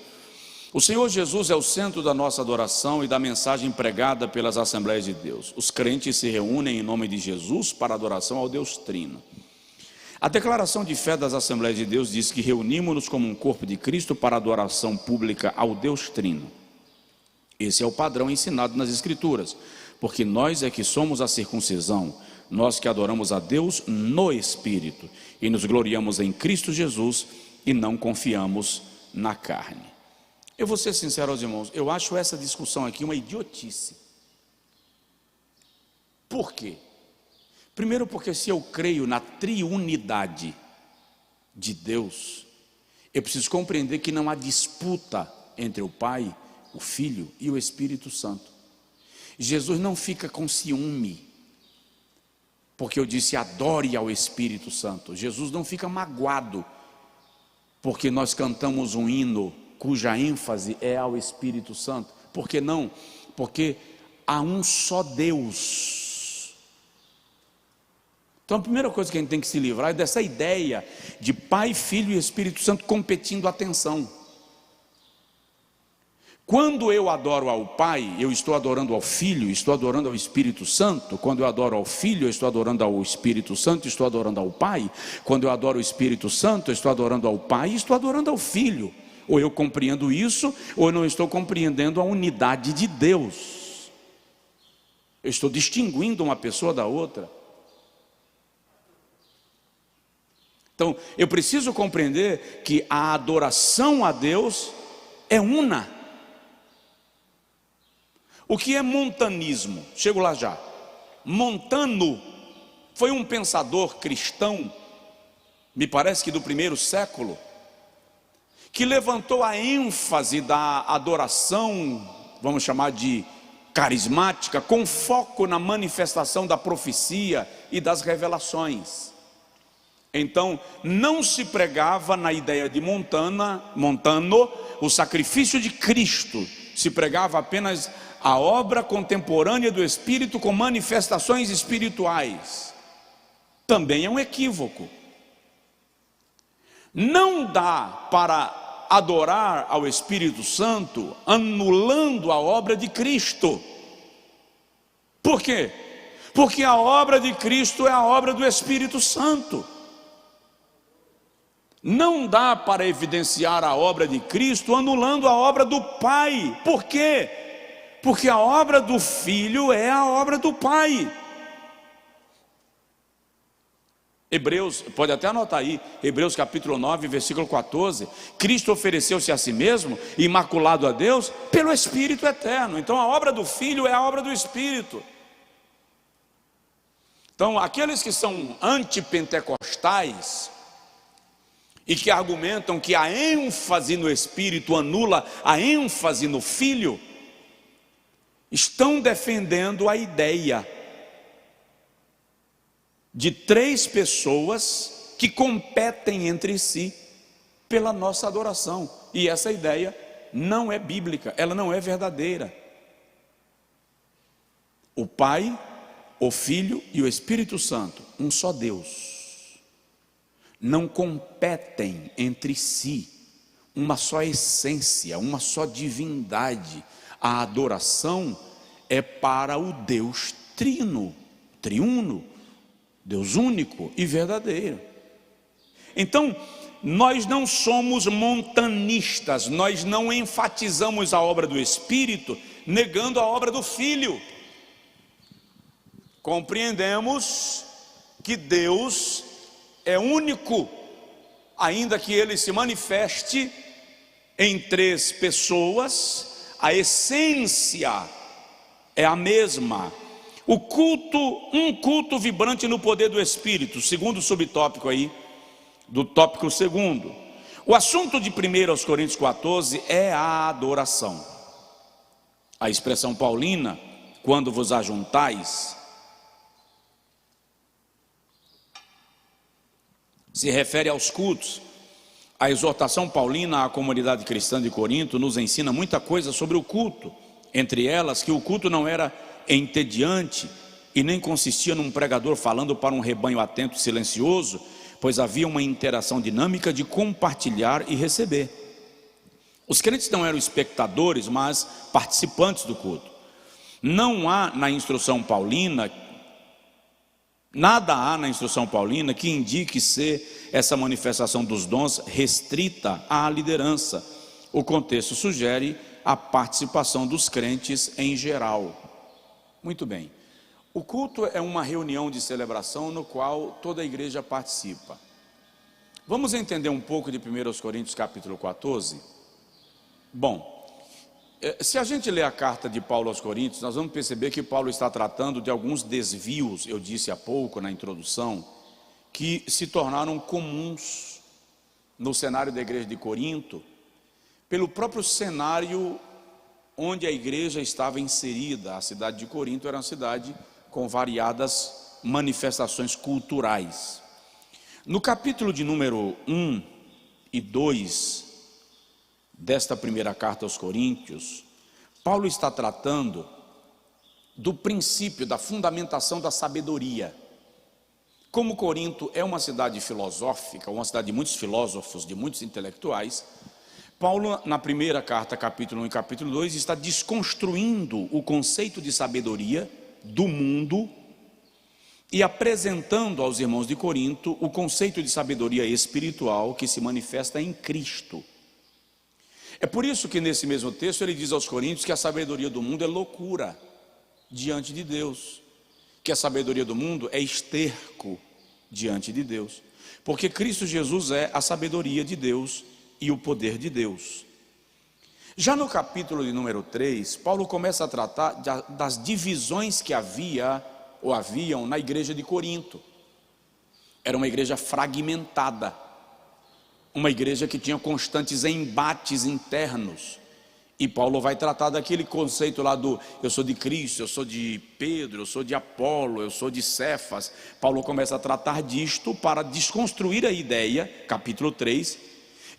O Senhor Jesus é o centro da nossa adoração e da mensagem pregada pelas Assembleias de Deus. Os crentes se reúnem em nome de Jesus para adoração ao Deus Trino. A declaração de fé das Assembleias de Deus diz que reunimos-nos como um corpo de Cristo para adoração pública ao Deus Trino. Esse é o padrão ensinado nas Escrituras, porque nós é que somos a circuncisão, nós que adoramos a Deus no Espírito e nos gloriamos em Cristo Jesus e não confiamos na carne. Eu vou ser sincero aos irmãos, eu acho essa discussão aqui uma idiotice. Por quê? Primeiro porque se eu creio na triunidade de Deus, eu preciso compreender que não há disputa entre o Pai, o Filho e o Espírito Santo. Jesus não fica com ciúme, porque eu disse adore ao Espírito Santo. Jesus não fica magoado, porque nós cantamos um hino cuja ênfase é ao Espírito Santo. Por que não? Porque há um só Deus. Então a primeira coisa que a gente tem que se livrar é dessa ideia de Pai, Filho e Espírito Santo competindo atenção. Quando eu adoro ao Pai, eu estou adorando ao Filho, estou adorando ao Espírito Santo. Quando eu adoro ao Filho, eu estou adorando ao Espírito Santo, estou adorando ao Pai. Quando eu adoro o Espírito Santo, eu estou adorando ao Pai e estou adorando ao Filho. Ou eu compreendo isso, ou eu não estou compreendendo a unidade de Deus. Eu estou distinguindo uma pessoa da outra. Então, eu preciso compreender que a adoração a Deus é una. O que é montanismo? Chego lá já. Montano foi um pensador cristão, me parece que do primeiro século, que levantou a ênfase da adoração, vamos chamar de carismática, com foco na manifestação da profecia e das revelações. Então, não se pregava na ideia de Montano, o sacrifício de Cristo, se pregava apenas a obra contemporânea do Espírito com manifestações espirituais. Também é um equívoco. Não dá para adorar ao Espírito Santo anulando a obra de Cristo. Por quê? Porque a obra de Cristo é a obra do Espírito Santo. Não dá para evidenciar a obra de Cristo anulando a obra do Pai. Por quê? Porque a obra do Filho é a obra do Pai. Hebreus, pode até anotar aí, Hebreus capítulo 9, versículo 14. Cristo ofereceu-se a si mesmo, imaculado a Deus, pelo Espírito eterno. Então a obra do Filho é a obra do Espírito. Então aqueles que são antipentecostais e que argumentam que a ênfase no Espírito anula a ênfase no Filho, estão defendendo a ideia de três pessoas que competem entre si pela nossa adoração. E essa ideia não é bíblica, ela não é verdadeira. O Pai, o Filho e o Espírito Santo, um só Deus, não competem entre si, uma só essência, uma só divindade. A adoração é para o Deus trino, triuno, Deus único e verdadeiro. Então, nós não somos montanistas, nós não enfatizamos a obra do Espírito, negando a obra do Filho. Compreendemos que Deus é único, ainda que Ele se manifeste em três pessoas, a essência é a mesma. O culto, um culto vibrante no poder do Espírito, segundo subtópico aí, do tópico segundo. O assunto de 1 Coríntios 14 é a adoração. A expressão paulina, quando vos ajuntais, se refere aos cultos. A exortação paulina à comunidade cristã de Corinto nos ensina muita coisa sobre o culto. Entre elas, que o culto não era entediante e nem consistia num pregador falando para um rebanho atento e silencioso, pois havia uma interação dinâmica de compartilhar e receber. Os crentes não eram espectadores, mas participantes do culto. Não há na instrução paulina, nada há na instrução paulina que indique ser essa manifestação dos dons restrita à liderança. O contexto sugere a participação dos crentes em geral. Muito bem. O culto é uma reunião de celebração no qual toda a igreja participa. Vamos entender um pouco de 1 Coríntios capítulo 14? Bom, se a gente ler a carta de Paulo aos Coríntios, nós vamos perceber que Paulo está tratando de alguns desvios, eu disse há pouco na introdução, que se tornaram comuns no cenário da igreja de Corinto, pelo próprio cenário onde a igreja estava inserida. A cidade de Corinto era uma cidade com variadas manifestações culturais. No capítulo de número 1 e 2 desta primeira carta aos Coríntios, Paulo está tratando do princípio, da fundamentação da sabedoria. Como Corinto é uma cidade filosófica, uma cidade de muitos filósofos, de muitos intelectuais, Paulo, na primeira carta, capítulo 1 e capítulo 2, está desconstruindo o conceito de sabedoria do mundo e apresentando aos irmãos de Corinto o conceito de sabedoria espiritual que se manifesta em Cristo. É por isso que nesse mesmo texto ele diz aos Coríntios que a sabedoria do mundo é loucura diante de Deus, que a sabedoria do mundo é esterco diante de Deus, porque Cristo Jesus é a sabedoria de Deus e o poder de Deus. Já no capítulo de número 3, Paulo começa a tratar das divisões que haviam na igreja de Corinto. Era uma igreja fragmentada, uma igreja que tinha constantes embates internos. E Paulo vai tratar daquele conceito lá do eu sou de Cristo, eu sou de Pedro, eu sou de Apolo, eu sou de Cefas. Paulo começa a tratar disto para desconstruir a ideia, capítulo 3,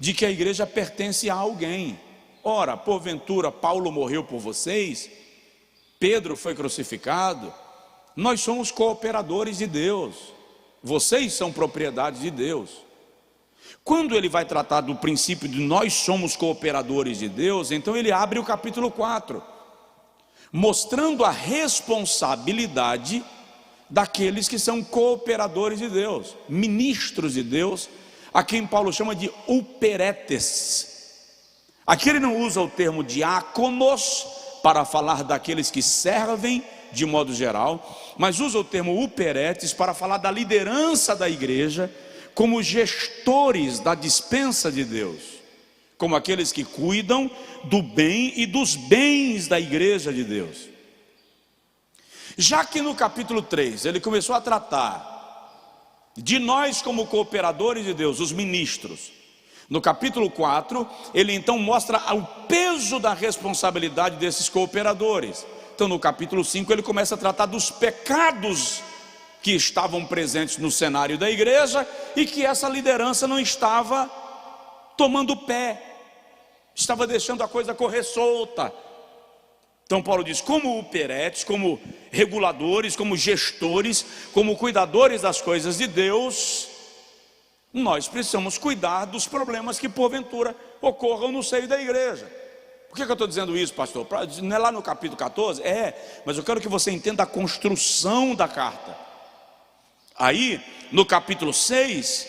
de que a igreja pertence a alguém. Ora, porventura Paulo morreu por vocês, Pedro foi crucificado, nós somos cooperadores de Deus, vocês são propriedade de Deus. Quando ele vai tratar do princípio de nós somos cooperadores de Deus, então ele abre o capítulo 4, mostrando a responsabilidade daqueles que são cooperadores de Deus, ministros de Deus, a quem Paulo chama de uperetes. Aqui ele não usa o termo diáconos para falar daqueles que servem de modo geral, mas usa o termo uperetes para falar da liderança da igreja, como gestores da dispensa de Deus, como aqueles que cuidam do bem e dos bens da igreja de Deus. Já que no capítulo 3 ele começou a tratar de nós como cooperadores de Deus, os ministros, no capítulo 4 ele então mostra o peso da responsabilidade desses cooperadores. Então no capítulo 5 ele começa a tratar dos pecados que estavam presentes no cenário da igreja e que essa liderança não estava tomando pé, estava deixando a coisa correr solta. Então Paulo diz, como uperetes, como reguladores, como gestores, como cuidadores das coisas de Deus, nós precisamos cuidar dos problemas que porventura ocorram no seio da igreja. Por que eu estou dizendo isso, pastor? Não é lá no capítulo 14? Mas eu quero que você entenda a construção da carta. Aí, no capítulo 6,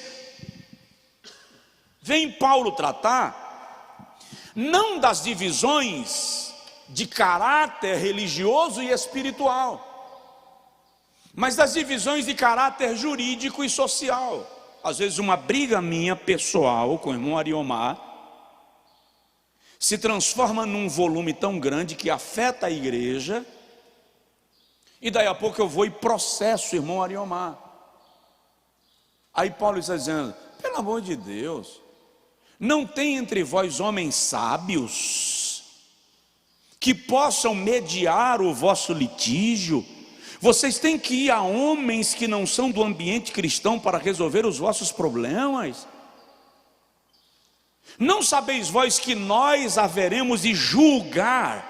vem Paulo tratar, não das divisões de caráter religioso e espiritual, mas das divisões de caráter jurídico e social. Às vezes uma briga minha pessoal com o irmão Ariomar se transforma num volume tão grande que afeta a igreja, e daí a pouco eu vou e processo o irmão Ariomar. Aí Paulo está dizendo, pelo amor de Deus, não tem entre vós homens sábios que possam mediar o vosso litígio? Vocês têm que ir a homens que não são do ambiente cristão para resolver os vossos problemas? Não sabeis vós que nós haveremos de julgar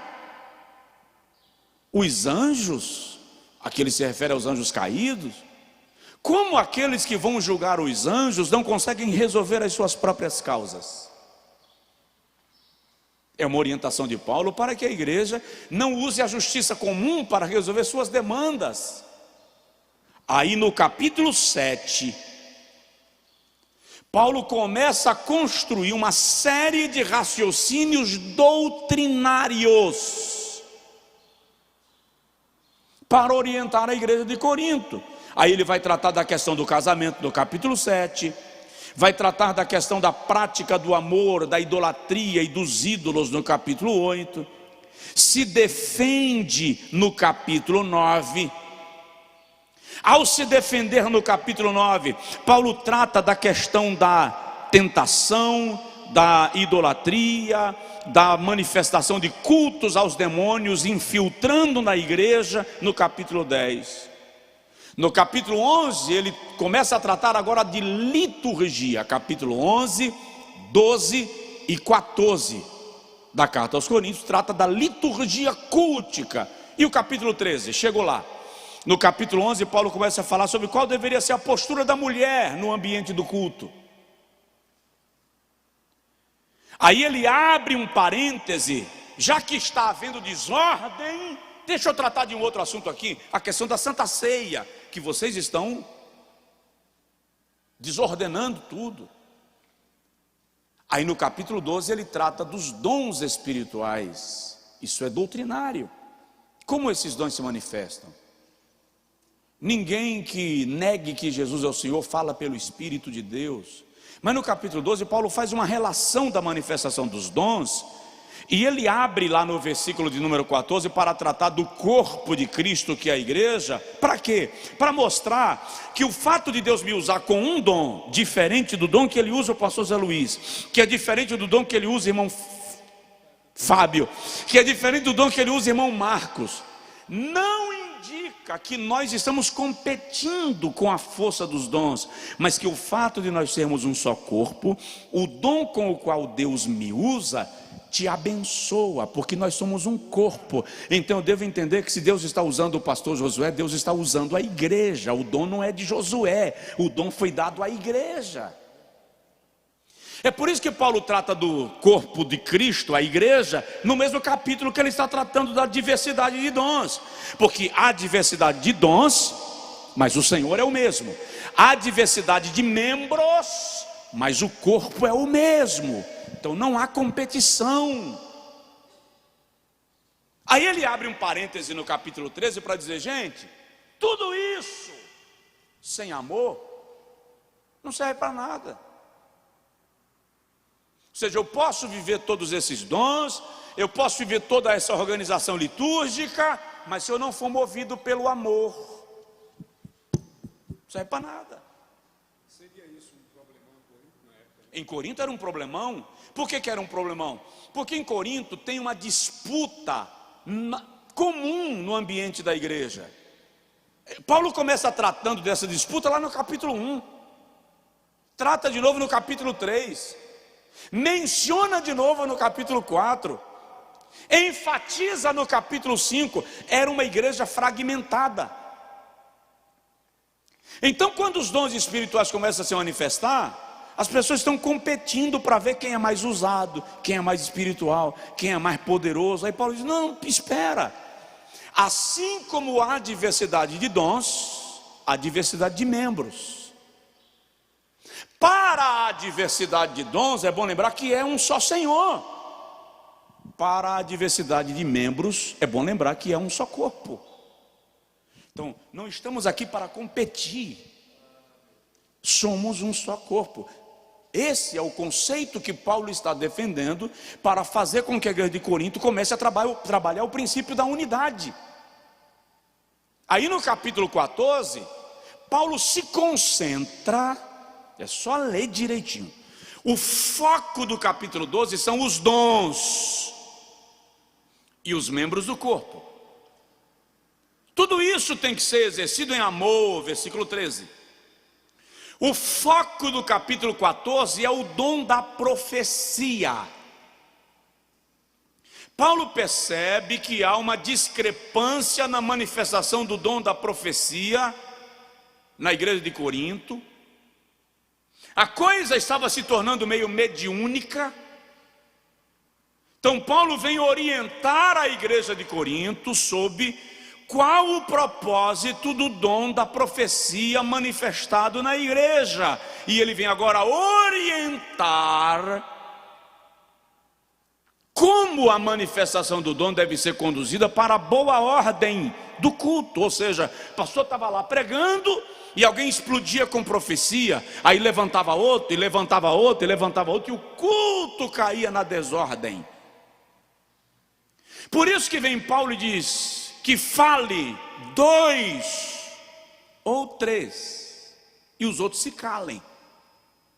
os anjos? Aqui ele se refere aos anjos caídos. Como aqueles que vão julgar os anjos não conseguem resolver as suas próprias causas? É uma orientação de Paulo para que a igreja não use a justiça comum para resolver suas demandas. Aí no capítulo 7, Paulo começa a construir uma série de raciocínios doutrinários para orientar a igreja de Corinto. Aí ele vai tratar da questão do casamento no capítulo 7, vai tratar da questão da prática do amor, da idolatria e dos ídolos no capítulo 8, se defende no capítulo 9. Ao se defender no capítulo 9, Paulo trata da questão da tentação, da idolatria, da manifestação de cultos aos demônios infiltrando na igreja no capítulo 10. No capítulo 11 ele começa a tratar agora de liturgia, capítulo 11, 12 e 14 da carta aos Coríntios trata da liturgia cultica. E o capítulo 13, chegou lá. No capítulo 11 Paulo começa a falar sobre qual deveria ser a postura da mulher no ambiente do culto. Aí ele abre um parêntese, já que está havendo desordem, deixa eu tratar de um outro assunto aqui, a questão da Santa Ceia, que vocês estão desordenando tudo. Aí no capítulo 12 ele trata dos dons espirituais, isso é doutrinário. Como esses dons se manifestam? Ninguém que negue que Jesus é o Senhor fala pelo Espírito de Deus. Mas no capítulo 12 Paulo faz uma relação da manifestação dos dons, e ele abre lá no versículo de número 14 para tratar do corpo de Cristo, que é a igreja. Para quê? Para mostrar que o fato de Deus me usar com um dom diferente do dom que ele usa o pastor Zé Luiz, que é diferente do dom que ele usa o irmão Fábio, que é diferente do dom que ele usa o irmão Marcos, não indica que nós estamos competindo com a força dos dons, mas que o fato de nós sermos um só corpo, o dom com o qual Deus me usa te abençoa, porque nós somos um corpo. Então eu devo entender que se Deus está usando o pastor Josué, Deus está usando a igreja. O dom não é de Josué, o dom foi dado à igreja. É por isso que Paulo trata do corpo de Cristo, a igreja, no mesmo capítulo que ele está tratando da diversidade de dons. Porque há diversidade de dons, mas o Senhor é o mesmo. Há diversidade de membros, mas o corpo é o mesmo. Então não há competição. Aí ele abre um parêntese no capítulo 13 para dizer, gente, tudo isso sem amor não serve para nada. Ou seja, eu posso viver todos esses dons, eu posso viver toda essa organização litúrgica, mas se eu não for movido pelo amor, não serve para nada. Seria isso um problemão em Corinto na época? Em Corinto era um problemão. Por que era um problemão? Porque em Corinto tem uma disputa comum no ambiente da igreja. Paulo começa tratando dessa disputa lá no capítulo 1. Trata de novo no capítulo 3. Menciona de novo no capítulo 4. Enfatiza no capítulo 5. Era uma igreja fragmentada. Então quando os dons espirituais começam a se manifestar, as pessoas estão competindo para ver quem é mais usado, quem é mais espiritual, quem é mais poderoso. Aí Paulo diz, não, espera. Assim como há diversidade de dons, há diversidade de membros. Para a diversidade de dons, é bom lembrar que é um só Senhor. Para a diversidade de membros, é bom lembrar que é um só corpo. Então, não estamos aqui para competir. Somos um só corpo. Esse é o conceito que Paulo está defendendo para fazer com que a igreja de Corinto comece a trabalhar o princípio da unidade. Aí no capítulo 14, Paulo se concentra, é só ler direitinho. O foco do capítulo 12 são os dons e os membros do corpo. Tudo isso tem que ser exercido em amor, versículo 13. O foco do capítulo 14 é o dom da profecia. Paulo percebe que há uma discrepância na manifestação do dom da profecia na igreja de Corinto. A coisa estava se tornando meio mediúnica. Então Paulo vem orientar a igreja de Corinto sobre qual o propósito do dom da profecia manifestado na igreja. E ele vem agora orientar como a manifestação do dom deve ser conduzida para a boa ordem do culto. Ou seja, o pastor estava lá pregando e alguém explodia com profecia, aí levantava outro, e levantava outro, e levantava outro, e o culto caía na desordem. Por isso que vem Paulo e diz que fale 2 ou 3 e os outros se calem.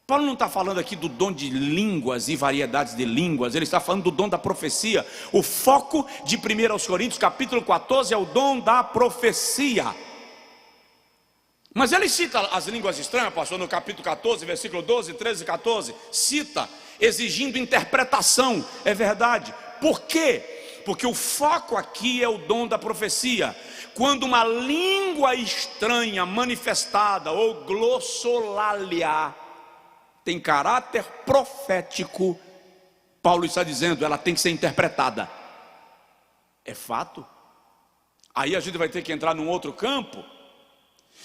Paulo não está falando aqui do dom de línguas e variedades de línguas, ele está falando do dom da profecia. O foco de 1 Coríntios capítulo 14 é o dom da profecia. Mas ele cita as línguas estranhas, pastor, no capítulo 14, versículo 12, 13 e 14, cita, exigindo interpretação. É verdade. Por quê? Porque o foco aqui é o dom da profecia. Quando uma língua estranha manifestada ou glossolalia tem caráter profético, Paulo está dizendo, ela tem que ser interpretada. É fato. Aí a gente vai ter que entrar num outro campo.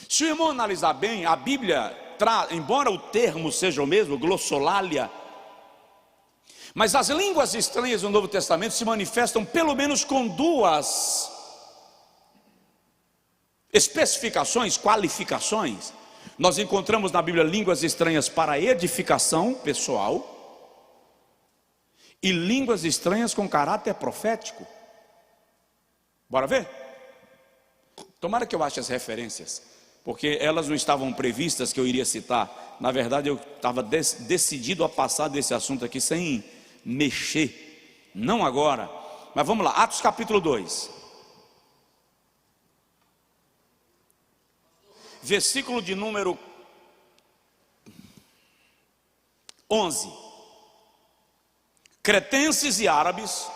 Se o irmão analisar bem, a Bíblia traz, embora o termo seja o mesmo, glossolalia, mas as línguas estranhas do Novo Testamento se manifestam pelo menos com 2 especificações, qualificações. Nós encontramos na Bíblia línguas estranhas para edificação pessoal e línguas estranhas com caráter profético. Bora ver? Tomara que eu ache as referências, porque elas não estavam previstas que eu iria citar. Na verdade eu estava decidido a passar desse assunto aqui sem mexer, não agora, mas vamos lá, Atos capítulo 2, versículo de número 11. Cretenses e árabes,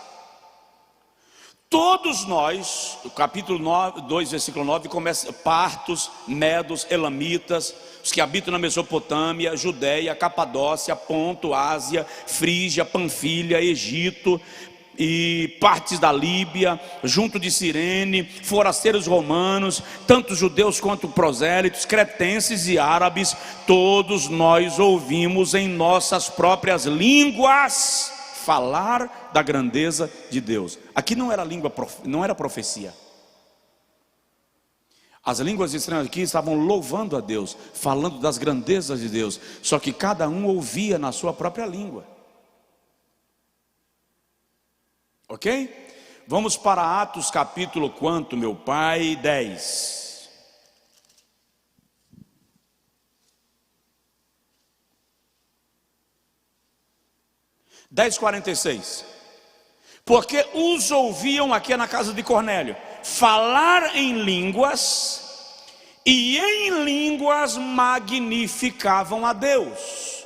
todos nós, o capítulo 2, versículo 9, começa: partos, medos, elamitas, os que habitam na Mesopotâmia, Judéia, Capadócia, Ponto, Ásia, Frígia, Panfilha, Egito e partes da Líbia, junto de Cirene, forasteiros romanos, tanto judeus quanto prosélitos, cretenses e árabes, todos nós ouvimos em nossas próprias línguas falar da grandeza de Deus. Aqui não era língua, não era profecia. As línguas estranhas aqui estavam louvando a Deus, falando das grandezas de Deus, só que cada um ouvia na sua própria língua. Ok? Vamos para Atos capítulo quanto, meu pai? 10. Dez 46. Porque os ouviam, aqui na casa de Cornélio, falar em línguas, e em línguas magnificavam a Deus.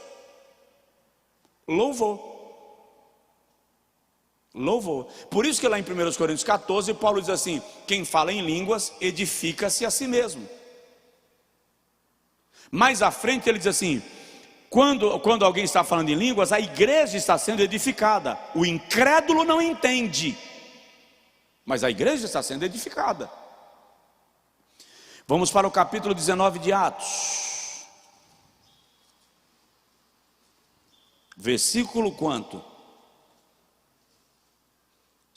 Louvor. Por isso que lá em 1 Coríntios 14, Paulo diz assim: quem fala em línguas edifica-se a si mesmo. Mais à frente ele diz assim: quando alguém está falando em línguas, a igreja está sendo edificada. O incrédulo não entende, mas a igreja está sendo edificada. Vamos para o capítulo 19 de Atos. Versículo quanto?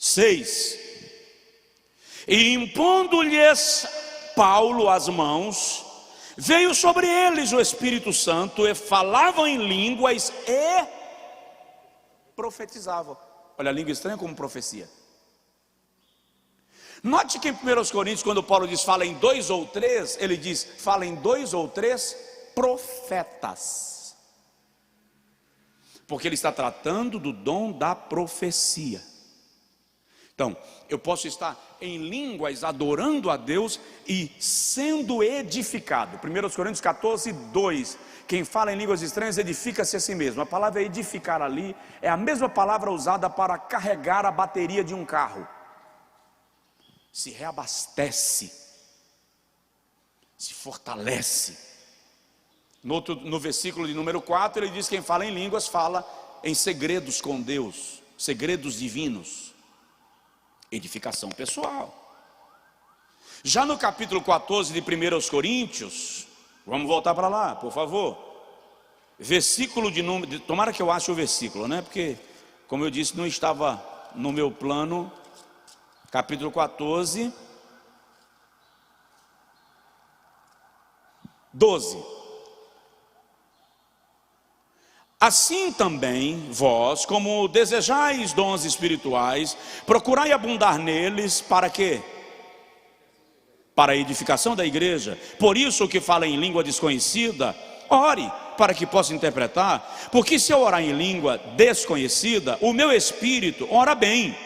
6. E impondo-lhes Paulo as mãos, veio sobre eles o Espírito Santo, e falavam em línguas e profetizavam. Olha, a língua estranha como profecia. Note que em 1 Coríntios, quando Paulo diz fala em 2 ou 3, ele diz fala em 2 ou 3 profetas, porque ele está tratando do dom da profecia. Então, eu posso estar em línguas adorando a Deus e sendo edificado. 1 Coríntios 14, 2. Quem fala em línguas estranhas edifica-se a si mesmo. A palavra edificar ali é a mesma palavra usada para carregar a bateria de um carro. Se reabastece, se fortalece. No versículo de número 4, ele diz: quem fala em línguas fala em segredos com Deus, segredos divinos. Edificação pessoal. Já no capítulo 14 de 1 Coríntios, vamos voltar para lá, por favor. Versículo de número, tomara que eu ache o versículo, né? Porque, como eu disse, não estava no meu plano, capítulo 14, 12. Assim também vós, como desejais dons espirituais, procurai abundar neles, para quê? Para a edificação da igreja. Por isso o que fala em língua desconhecida, ore para que possa interpretar, porque se eu orar em língua desconhecida, o meu espírito ora bem,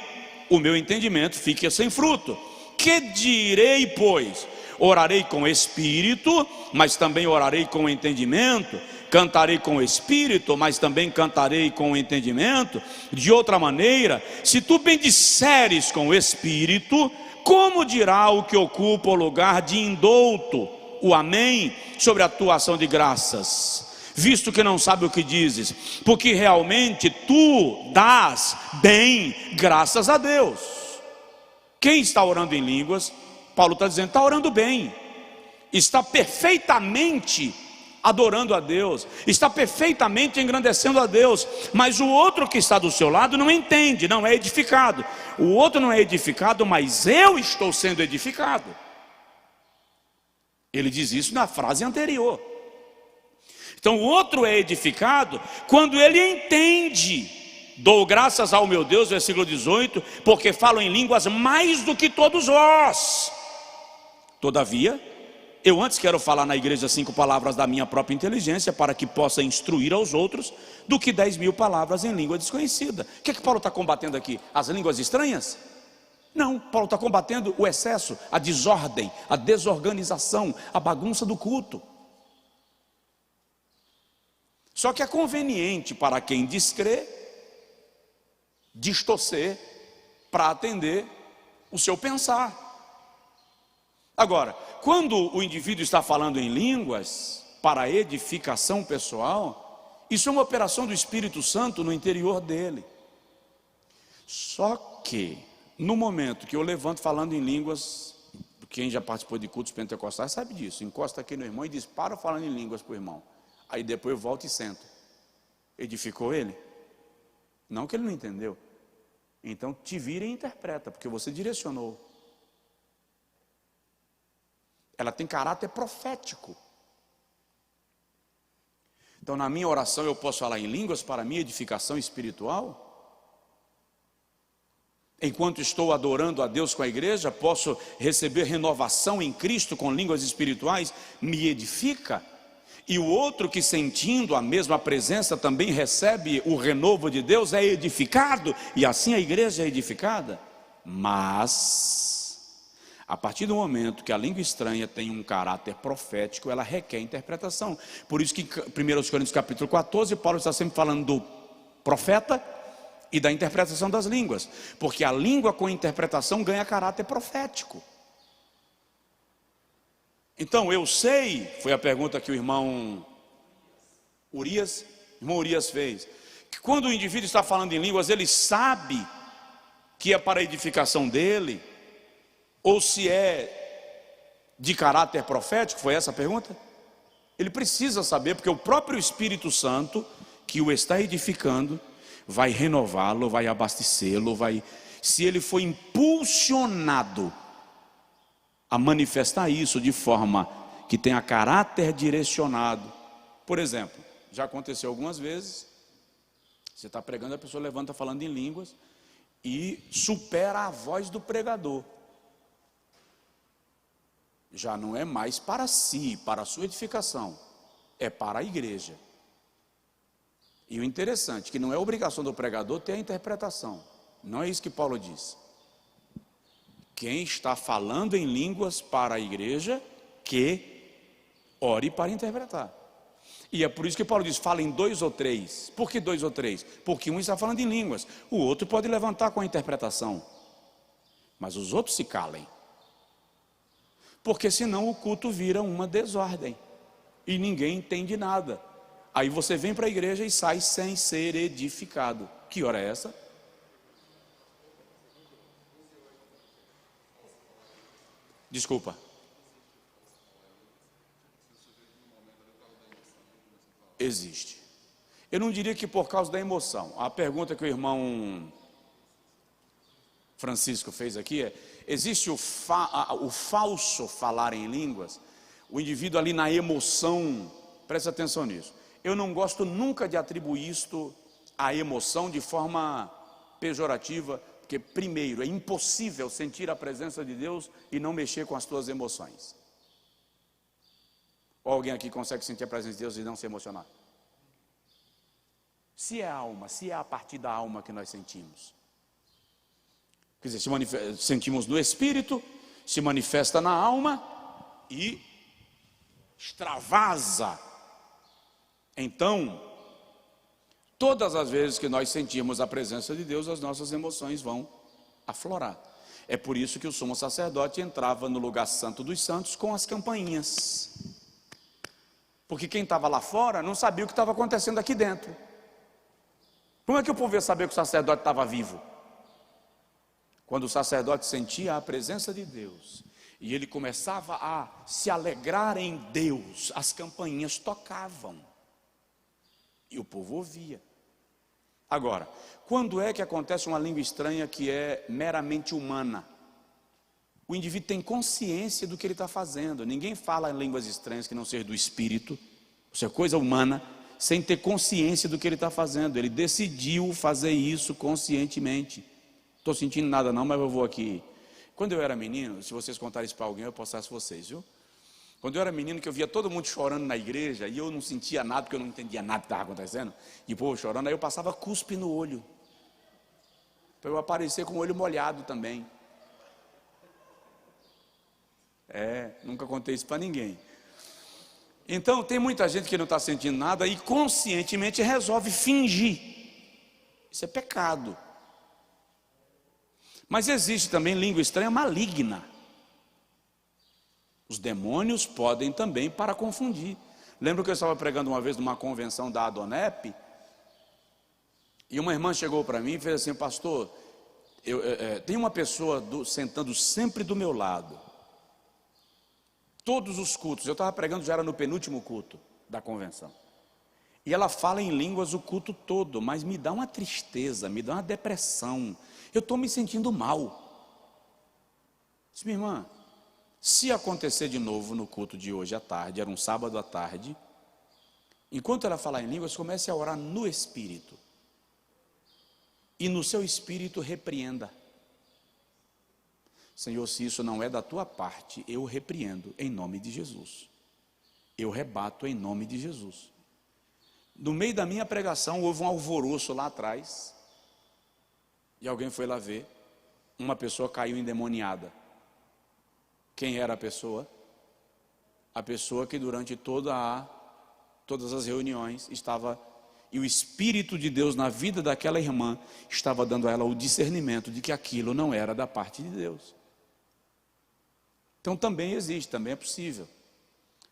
o meu entendimento fica sem fruto. Que direi, pois? Orarei com espírito, mas também orarei com entendimento. Cantarei com o espírito, mas também cantarei com o entendimento. De outra maneira, se tu bendisseres com o espírito, como dirá o que ocupa o lugar de indouto, o amém, sobre a tua ação de graças, visto que não sabe o que dizes, porque realmente tu dás bem, graças a Deus. Quem está orando em línguas, Paulo está dizendo, está orando bem, está perfeitamente adorando a Deus, está perfeitamente engrandecendo a Deus, mas o outro que está do seu lado não entende, não é edificado. O outro não é edificado, mas eu estou sendo edificado. Ele diz isso na frase anterior. Então o outro é edificado quando ele entende. Dou graças ao meu Deus, versículo 18, porque falo em línguas mais do que todos vós. Todavia, eu antes quero falar na igreja 5 palavras da minha própria inteligência, para que possa instruir aos outros, do que 10.000 palavras em língua desconhecida. O que é que Paulo está combatendo aqui? As línguas estranhas? Não, Paulo está combatendo o excesso, a desordem, a desorganização, a bagunça do culto. Só que é conveniente para quem descrê, distorcer, para atender o seu pensar. Agora, quando o indivíduo está falando em línguas para edificação pessoal, isso é uma operação do Espírito Santo no interior dele. Só que no momento que eu levanto falando em línguas, quem já participou de cultos pentecostais sabe disso, encosta aqui no irmão e diz, para falando em línguas para o irmão, aí depois eu volto e sento. Edificou ele? Não, que ele não entendeu. Então te vira e interpreta, porque você direcionou. Ela tem caráter profético. Então na minha oração eu posso falar em línguas para minha edificação espiritual? Enquanto estou adorando a Deus com a igreja, posso receber renovação em Cristo com línguas espirituais, me edifica. E o outro que sentindo a mesma presença também recebe o renovo de Deus, é edificado, e assim a igreja é edificada. Mas, a partir do momento que a língua estranha tem um caráter profético, ela requer interpretação. Por isso que em 1 Coríntios capítulo 14, Paulo está sempre falando do profeta e da interpretação das línguas, porque a língua com interpretação ganha caráter profético. Então eu sei, foi a pergunta que o irmão Urias fez, que quando o indivíduo está falando em línguas, ele sabe que é para a edificação dele, ou se é de caráter profético, foi essa a pergunta? Ele precisa saber, porque o próprio Espírito Santo, que o está edificando, vai renová-lo, vai abastecê-lo, se ele for impulsionado a manifestar isso de forma que tenha caráter direcionado. Por exemplo, já aconteceu algumas vezes, você está pregando, a pessoa levanta falando em línguas e supera a voz do pregador. Já não é mais para si, para a sua edificação, é para a igreja. E o interessante, que não é obrigação do pregador ter a interpretação, não é isso que Paulo diz. Quem está falando em línguas para a igreja, que ore para interpretar. E é por isso que Paulo diz, fala em 2 ou 3. Por que 2 ou 3? Porque um está falando em línguas, o outro pode levantar com a interpretação, mas os outros se calem. Porque senão o culto vira uma desordem, e ninguém entende nada. Aí você vem para a igreja e sai sem ser edificado. Que hora é essa? Desculpa. Existe. Eu não diria que por causa da emoção. A pergunta que o irmão Francisco fez aqui existe o falso falar em línguas, o indivíduo ali na emoção, presta atenção nisso. Eu não gosto nunca de atribuir isto à emoção de forma pejorativa, porque primeiro, é impossível sentir a presença de Deus e não mexer com as tuas emoções. Ou alguém aqui consegue sentir a presença de Deus e não se emocionar? Se é a alma, se é a partir da alma que nós sentimos. Quer dizer, sentimos no espírito, se manifesta na alma e extravasa. Então, todas as vezes que nós sentirmos a presença de Deus, as nossas emoções vão aflorar. É por isso que o sumo sacerdote entrava no lugar santo dos santos com as campainhas. Porque quem estava lá fora não sabia o que estava acontecendo aqui dentro. Como é que o povo ia saber que o sacerdote estava vivo? Quando o sacerdote sentia a presença de Deus e ele começava a se alegrar em Deus, as campainhas tocavam e o povo ouvia. Agora, quando é que acontece uma língua estranha que é meramente humana? O indivíduo tem consciência do que ele está fazendo. Ninguém fala em línguas estranhas que não seja do espírito, isso é coisa humana, sem ter consciência do que ele está fazendo. Ele decidiu fazer isso conscientemente. Estou sentindo nada não, mas eu vou aqui. Quando eu era menino, se vocês contarem isso para alguém, eu passasse vocês, viu? Quando eu era menino, que eu via todo mundo chorando na igreja, e eu não sentia nada, porque eu não entendia nada que estava acontecendo, e o povo chorando, aí eu passava cuspe no olho, para eu aparecer com o olho molhado também. Nunca contei isso para ninguém. Então, tem muita gente que não está sentindo nada e conscientemente resolve fingir. Isso é pecado. Mas existe também língua estranha maligna. Os demônios podem também para confundir. Lembro que eu estava pregando uma vez numa convenção da Adonep, e uma irmã chegou para mim e fez assim: pastor, tem uma pessoa sentando sempre do meu lado, todos os cultos. Eu estava pregando, já era no penúltimo culto da convenção, e ela fala em línguas o culto todo, mas me dá uma tristeza, me dá uma depressão, eu estou me sentindo mal. Disse: minha irmã, se acontecer de novo no culto de hoje à tarde, era um sábado à tarde, enquanto ela falar em línguas, comece a orar no Espírito, e no seu Espírito repreenda: Senhor, se isso não é da tua parte, eu repreendo em nome de Jesus, eu rebato em nome de Jesus. No meio da minha pregação houve um alvoroço lá atrás, e alguém foi lá ver, uma pessoa caiu endemoniada. Quem era a pessoa? A pessoa que durante todas as reuniões estava, e o Espírito de Deus na vida daquela irmã estava dando a ela o discernimento de que aquilo não era da parte de Deus. Então também existe, também é possível.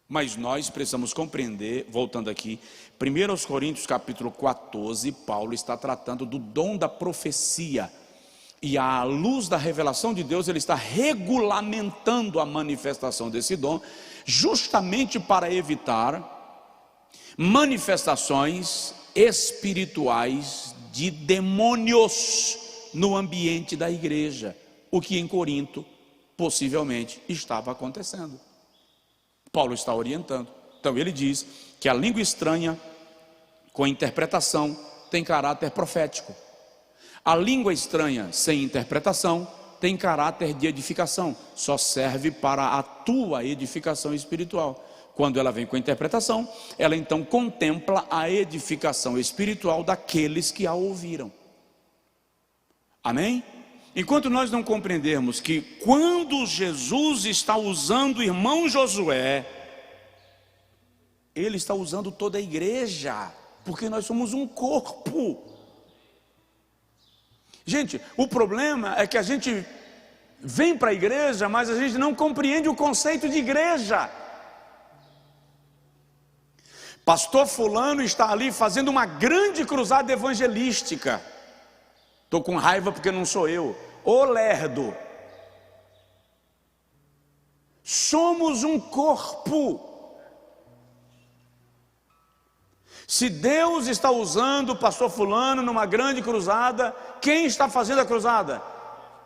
Mas nós precisamos compreender, voltando aqui, 1 Coríntios capítulo 14, Paulo está tratando do dom da profecia. E à luz da revelação de Deus, ele está regulamentando a manifestação desse dom, justamente para evitar manifestações espirituais de demônios no ambiente da igreja, o que em Corinto possivelmente estava acontecendo. Paulo está orientando. Então ele diz que a língua estranha com interpretação tem caráter profético. A língua estranha sem interpretação tem caráter de edificação, só serve para a tua edificação espiritual. Quando ela vem com a interpretação, ela então contempla a edificação espiritual daqueles que a ouviram. Amém? Enquanto nós não compreendermos que quando Jesus está usando o irmão Josué, ele está usando toda a igreja, porque nós somos um corpo. Gente, o problema é que a gente vem para a igreja, mas a gente não compreende o conceito de igreja. Pastor fulano está ali fazendo uma grande cruzada evangelística. Estou com raiva porque não sou eu. Ô lerdo, somos um corpo. Se Deus está usando o pastor fulano numa grande cruzada, quem está fazendo a cruzada?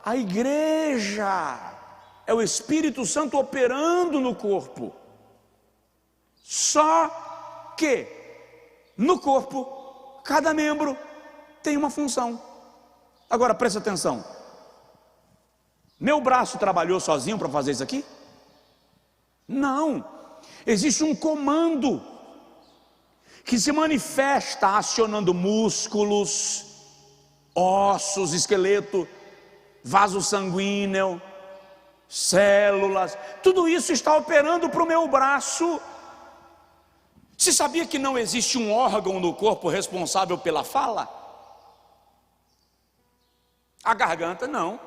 A igreja é o Espírito Santo operando no corpo. Só que no corpo, cada membro tem uma função. Agora preste atenção. Meu braço trabalhou sozinho para fazer isso aqui? Não. Existe um comando que se manifesta acionando músculos, ossos, esqueleto, vaso sanguíneo, células. Tudo isso está operando para o meu braço. Você sabia que não existe um órgão no corpo responsável pela fala? A garganta não.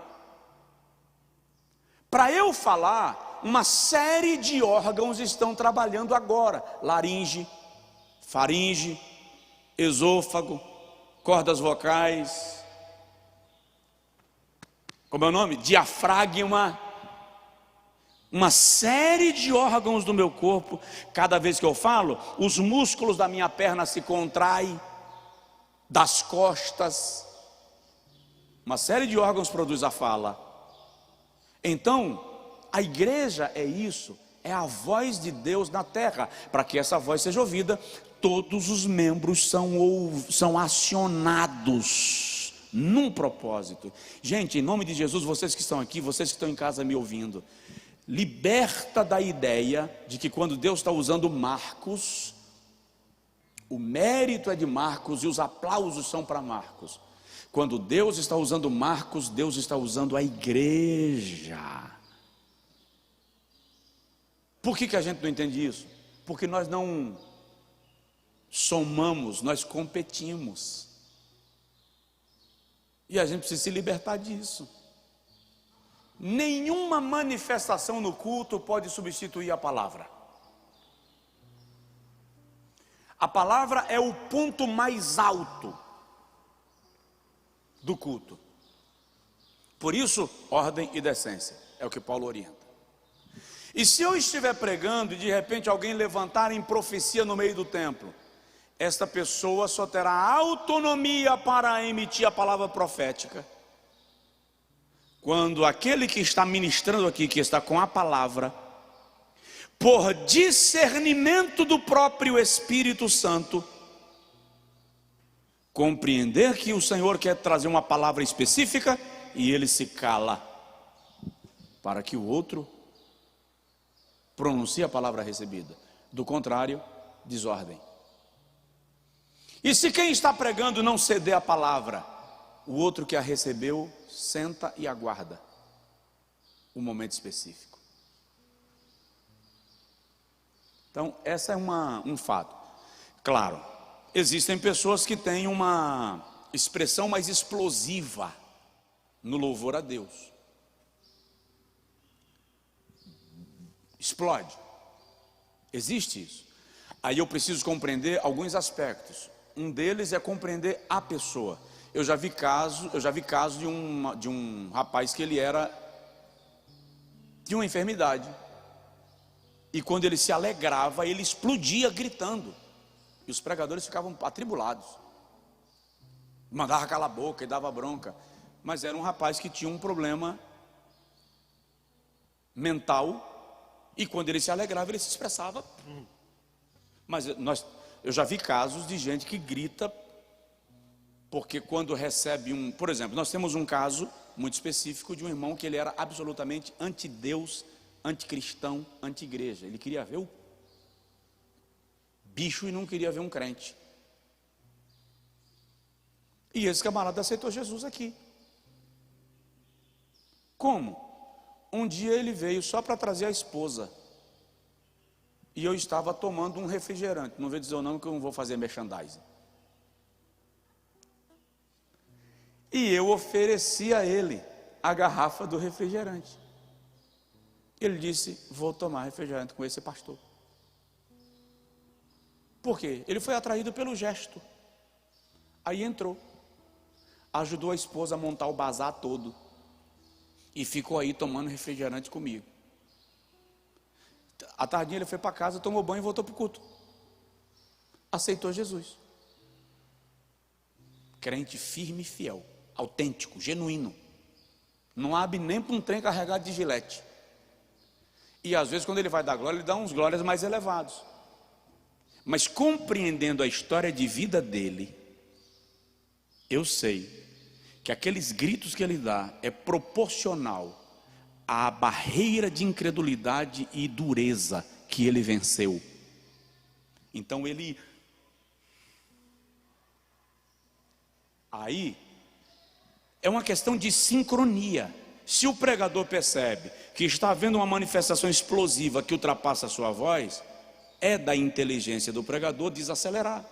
Para eu falar, uma série de órgãos estão trabalhando agora: laringe, faringe, esôfago, cordas vocais, como é o nome? Diafragma. Uma série de órgãos do meu corpo. Cada vez que eu falo, os músculos da minha perna se contraem, das costas. Uma série de órgãos produz a fala. Então, a igreja é isso, é a voz de Deus na terra. Para que essa voz seja ouvida, todos os membros são acionados num propósito. Gente, em nome de Jesus, vocês que estão aqui, vocês que estão em casa me ouvindo, liberta da ideia de que quando Deus está usando Marcos, o mérito é de Marcos e os aplausos são para Marcos. Quando Deus está usando Marcos, Deus está usando a igreja. Por que a gente não entende isso? Porque nós não somamos, nós competimos. E a gente precisa se libertar disso. Nenhuma manifestação no culto pode substituir a palavra. A palavra é o ponto mais alto do culto. Por isso, ordem e decência, é o que Paulo orienta. E se eu estiver pregando e de repente alguém levantar em profecia no meio do templo, esta pessoa só terá autonomia para emitir a palavra profética quando aquele que está ministrando aqui, que está com a palavra, por discernimento do próprio Espírito Santo, compreender que o Senhor quer trazer uma palavra específica e ele se cala, para que o outro pronuncie a palavra recebida. Do contrário, desordem. E se quem está pregando não ceder a palavra, o outro que a recebeu senta e aguarda um momento específico. Então, essa é um fato. Claro, existem pessoas que têm uma expressão mais explosiva no louvor a Deus. Explode. Existe isso. Aí eu preciso compreender alguns aspectos. Um deles é compreender a pessoa. Eu já vi caso de um rapaz que ele tinha uma enfermidade. E quando ele se alegrava, ele explodia gritando. E os pregadores ficavam atribulados. Mandava calar a boca e dava bronca. Mas era um rapaz que tinha um problema mental. E quando ele se alegrava, ele se expressava. Mas eu já vi casos de gente que grita porque quando recebe por exemplo, nós temos um caso muito específico de um irmão que ele era absolutamente anti-Deus, anticristão, anti-igreja. Ele queria ver o bicho e não queria ver um crente. E esse camarada aceitou Jesus aqui. Como? Um dia ele veio só para trazer a esposa. E eu estava tomando um refrigerante. Não vou dizer o nome que eu não vou fazer merchandising. E eu ofereci a ele a garrafa do refrigerante. Ele disse: vou tomar refrigerante com esse pastor. Por quê? Ele foi atraído pelo gesto. Aí entrou, ajudou a esposa a montar o bazar todo e ficou aí tomando refrigerante comigo. À tardinha ele foi para casa, tomou banho e voltou para o culto. Aceitou Jesus. Crente firme e fiel, autêntico, genuíno. Não abre nem para um trem carregado de gilete. E às vezes quando ele vai dar glória, ele dá uns glórias mais elevados. Mas compreendendo a história de vida dele, eu sei que aqueles gritos que ele dá é proporcional à barreira de incredulidade e dureza que ele venceu. Então aí é uma questão de sincronia. Se o pregador percebe que está havendo uma manifestação explosiva que ultrapassa a sua voz, é da inteligência do pregador desacelerar,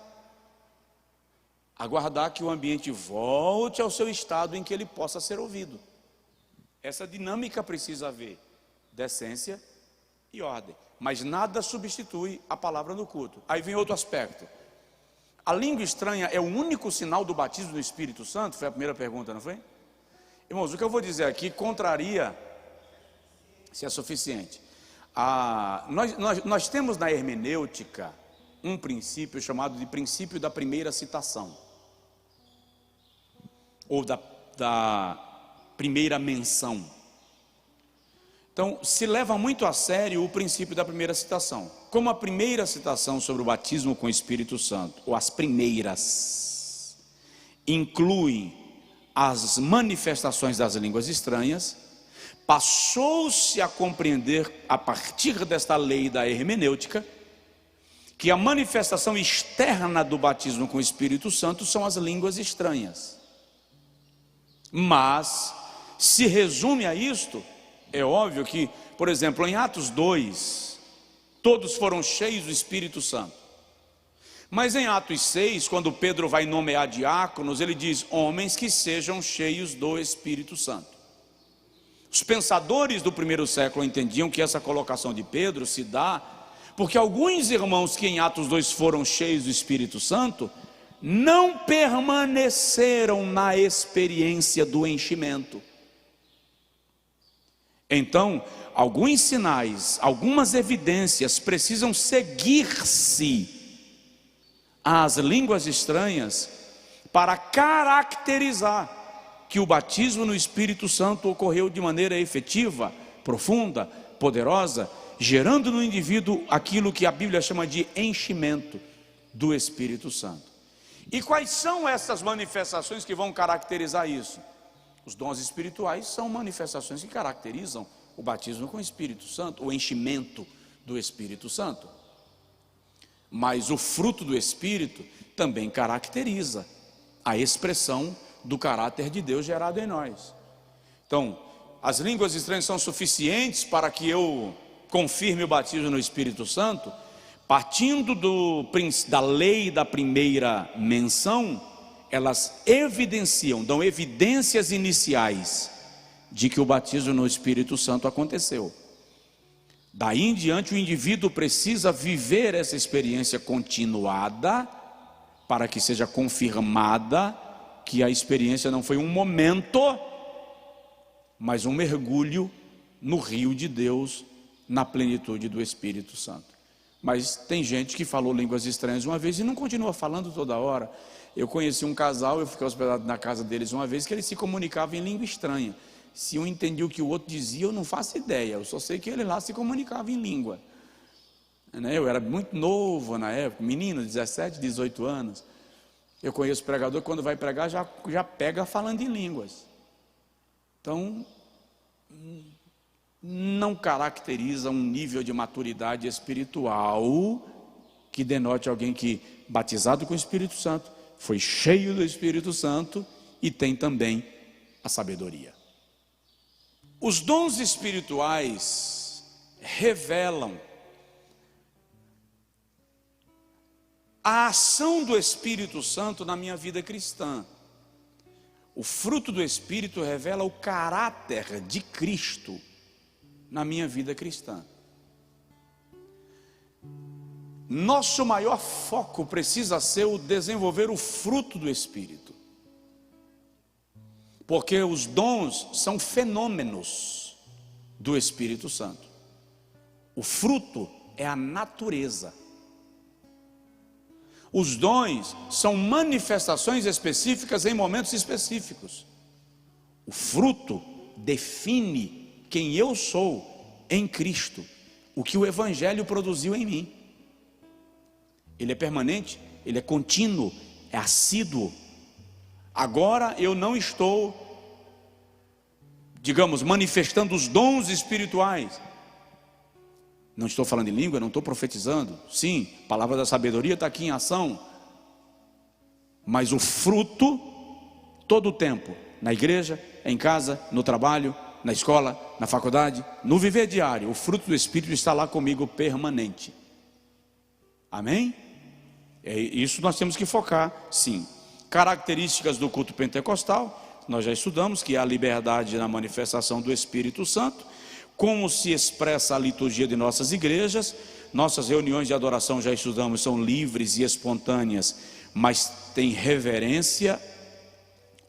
aguardar que o ambiente volte ao seu estado em que ele possa ser ouvido. Essa dinâmica precisa haver, decência e ordem, mas nada substitui a palavra no culto. Aí vem outro aspecto. A língua estranha é o único sinal do batismo do Espírito Santo? Foi a primeira pergunta, não foi? Irmãos, o que eu vou dizer aqui contraria se é suficiente. Nós temos na hermenêutica um princípio chamado de princípio da primeira citação, ou da primeira menção. Então, se leva muito a sério o princípio da primeira citação. Como a primeira citação sobre o batismo com o Espírito Santo, ou as primeiras, incluem as manifestações das línguas estranhas, passou-se a compreender, a partir desta lei da hermenêutica, que a manifestação externa do batismo com o Espírito Santo são as línguas estranhas. Mas, se resume a isto, é óbvio que, por exemplo, em Atos 2, todos foram cheios do Espírito Santo. Mas em Atos 6, quando Pedro vai nomear diáconos, ele diz: homens que sejam cheios do Espírito Santo. Os pensadores do primeiro século entendiam que essa colocação de Pedro se dá porque alguns irmãos que em Atos 2 foram cheios do Espírito Santo não permaneceram na experiência do enchimento. Então, alguns sinais, algumas evidências precisam seguir-se às línguas estranhas para caracterizar que o batismo no Espírito Santo ocorreu de maneira efetiva, profunda, poderosa, gerando no indivíduo aquilo que a Bíblia chama de enchimento do Espírito Santo. E quais são essas manifestações que vão caracterizar isso? Os dons espirituais são manifestações que caracterizam o batismo com o Espírito Santo, o enchimento do Espírito Santo. Mas o fruto do Espírito também caracteriza a expressão do caráter de Deus gerado em nós. Então, as línguas estranhas são suficientes para que eu confirme o batismo no Espírito Santo, partindo da lei da primeira menção. Elas evidenciam, dão evidências iniciais de que o batismo no Espírito Santo aconteceu. Daí em diante o indivíduo precisa viver essa experiência continuada para que seja confirmada que a experiência não foi um momento, mas um mergulho no rio de Deus, na plenitude do Espírito Santo. Mas tem gente que falou línguas estranhas uma vez e não continua falando toda hora. Eu conheci um casal, eu fiquei hospedado na casa deles uma vez, que eles se comunicavam em língua estranha. Se um entendia o que o outro dizia, eu não faço ideia, eu só sei que ele lá se comunicava em língua. Eu era muito novo na época, menino, 17, 18 anos. Eu conheço pregador que quando vai pregar já pega falando em línguas. Então, não caracteriza um nível de maturidade espiritual que denote alguém que, batizado com o Espírito Santo, foi cheio do Espírito Santo e tem também a sabedoria. Os dons espirituais revelam a ação do Espírito Santo na minha vida cristã. O fruto do Espírito revela o caráter de Cristo na minha vida cristã. Nosso maior foco precisa ser o desenvolver o fruto do Espírito, porque os dons são fenômenos do Espírito Santo. O fruto é a natureza. Os dons são manifestações específicas em momentos específicos. O fruto define quem eu sou em Cristo, o que o Evangelho produziu em mim. Ele é permanente, ele é contínuo, é assíduo. Agora eu não estou, digamos, manifestando os dons espirituais. Não estou falando em língua, não estou profetizando. Sim, a palavra da sabedoria está aqui em ação. Mas o fruto, todo o tempo, na igreja, em casa, no trabalho, na escola, na faculdade, no viver diário, o fruto do Espírito está lá comigo permanente. Amém? É isso nós temos que focar, sim. Características do culto pentecostal, nós já estudamos, que é a liberdade na manifestação do Espírito Santo. Como se expressa a liturgia de nossas igrejas. Nossas reuniões de adoração, já estudamos, são livres e espontâneas, mas tem reverência,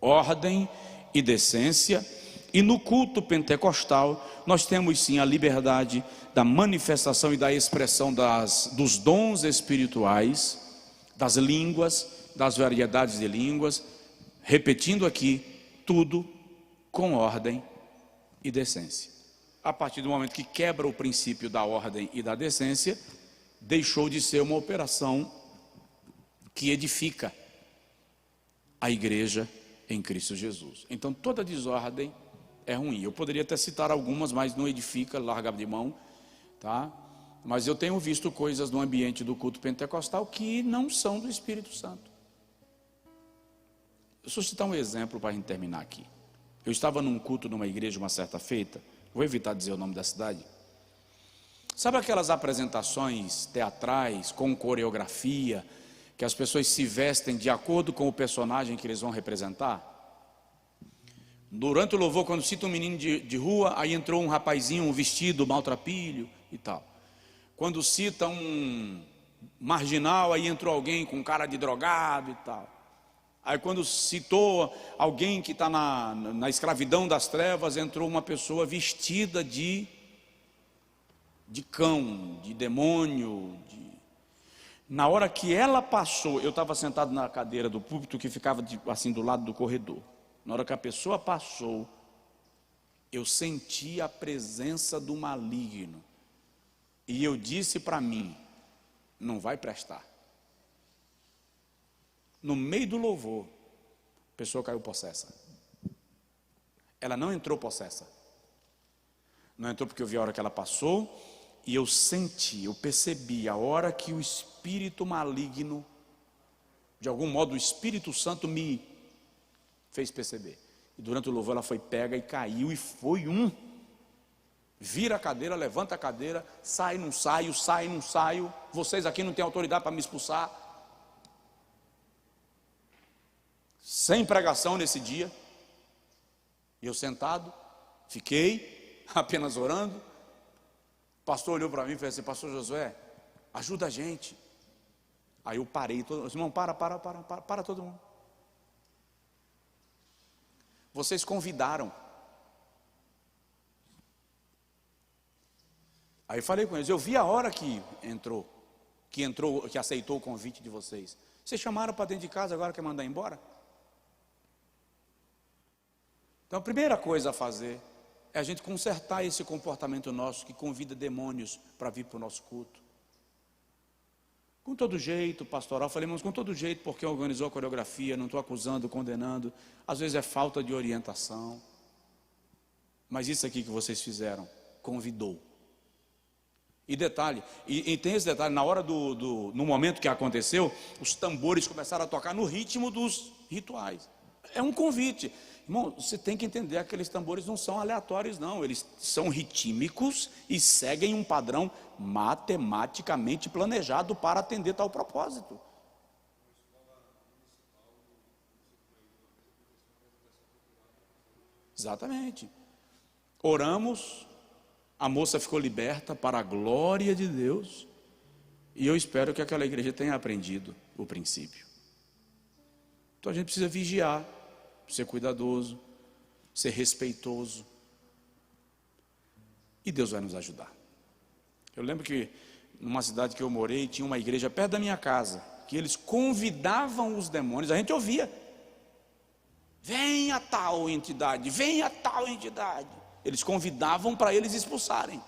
ordem e decência. E no culto pentecostal nós temos sim a liberdade da manifestação e da expressão dos dons espirituais, das línguas, das variedades de línguas, repetindo aqui, tudo com ordem e decência. A partir do momento que quebra o princípio da ordem e da decência, deixou de ser uma operação que edifica a igreja em Cristo Jesus. Então toda desordem é ruim. Eu poderia até citar algumas, mas não edifica, larga de mão, tá? Mas eu tenho visto coisas no ambiente do culto pentecostal que não são do Espírito Santo. Eu vou citar um exemplo para a gente terminar aqui. Eu estava num culto numa igreja uma certa feita, vou evitar dizer o nome da cidade. Sabe aquelas apresentações teatrais com coreografia, que as pessoas se vestem de acordo com o personagem que eles vão representar? Durante o louvor, quando cita um menino de rua, aí entrou um rapazinho, um vestido maltrapilho e tal. Quando cita um marginal, aí entrou alguém com cara de drogado e tal. Aí quando citou alguém que está na escravidão das trevas, entrou uma pessoa vestida de cão, de demônio. Na hora que ela passou, eu estava sentado na cadeira do púlpito que ficava assim do lado do corredor. Na hora que a pessoa passou, eu senti a presença do maligno. E eu disse para mim, não vai prestar. No meio do louvor, a pessoa caiu possessa. Ela não entrou possessa. Não entrou porque eu vi a hora que ela passou. E eu senti, eu percebi a hora que o espírito maligno, de algum modo o Espírito Santo me fez perceber. E durante o louvor ela foi pega e caiu, e foi vira a cadeira, levanta a cadeira, sai, não saio, vocês aqui não têm autoridade para me expulsar. Sem pregação nesse dia, e eu sentado, fiquei apenas orando. O pastor olhou para mim e falou assim: pastor Josué, ajuda a gente. Aí eu parei, irmão, para todo mundo. Vocês convidaram. Aí eu falei com eles, eu vi a hora que aceitou o convite de vocês. Vocês chamaram para dentro de casa, agora quer mandar embora? Então a primeira coisa a fazer é a gente consertar esse comportamento nosso que convida demônios para vir para o nosso culto. Com todo jeito, pastoral, falei, mas com todo jeito, porque organizou a coreografia, não estou acusando, condenando. Às vezes é falta de orientação. Mas isso aqui que vocês fizeram, convidou. E detalhe, e tem esse detalhe, na hora no momento que aconteceu, os tambores começaram a tocar no ritmo dos rituais. É um convite. Irmão, você tem que entender, aqueles tambores não são aleatórios não, eles são ritmicos e seguem um padrão matematicamente planejado para atender tal propósito. Exatamente. Oramos, a moça ficou liberta para a glória de Deus, e eu espero que aquela igreja tenha aprendido o princípio. Então a gente precisa vigiar, ser cuidadoso, ser respeitoso, e Deus vai nos ajudar. Eu lembro que numa cidade que eu morei, tinha uma igreja perto da minha casa, que eles convidavam os demônios, a gente ouvia, venha tal entidade, venha tal entidade. Eles convidavam para eles expulsarem.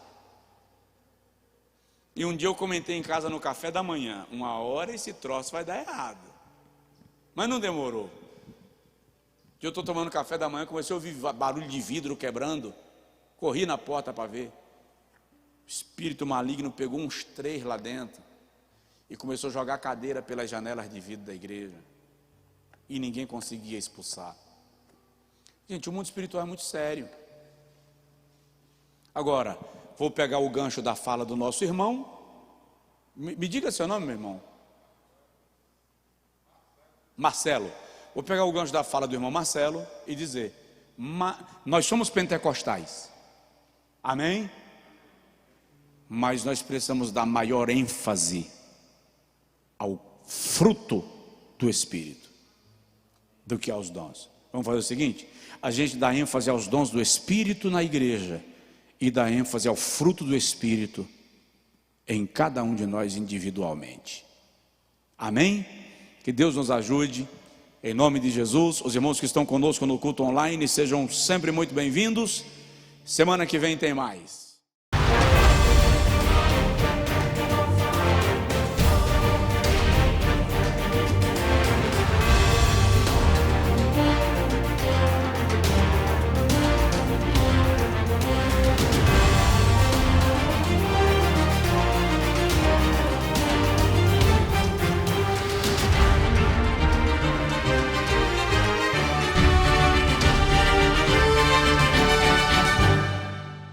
E um dia eu comentei em casa no café da manhã, uma hora esse troço vai dar errado. Mas não demorou. Eu estou tomando café da manhã, comecei a ouvir barulho de vidro quebrando, corri na porta para ver. O espírito maligno pegou uns 3 lá dentro e começou a jogar cadeira pelas janelas de vidro da igreja. E ninguém conseguia expulsar. Gente, o mundo espiritual é muito sério. Agora, vou pegar o gancho da fala do nosso irmão. Me diga seu nome, meu irmão. Marcelo. Vou pegar o gancho da fala do irmão Marcelo e dizer: nós somos pentecostais. Amém? Mas nós precisamos dar maior ênfase ao fruto do Espírito do que aos dons. Vamos fazer o seguinte: a gente dá ênfase aos dons do Espírito na igreja e dá ênfase ao fruto do Espírito em cada um de nós individualmente. Amém? Que Deus nos ajude, em nome de Jesus. Os irmãos que estão conosco no culto online sejam sempre muito bem-vindos. Semana que vem tem mais.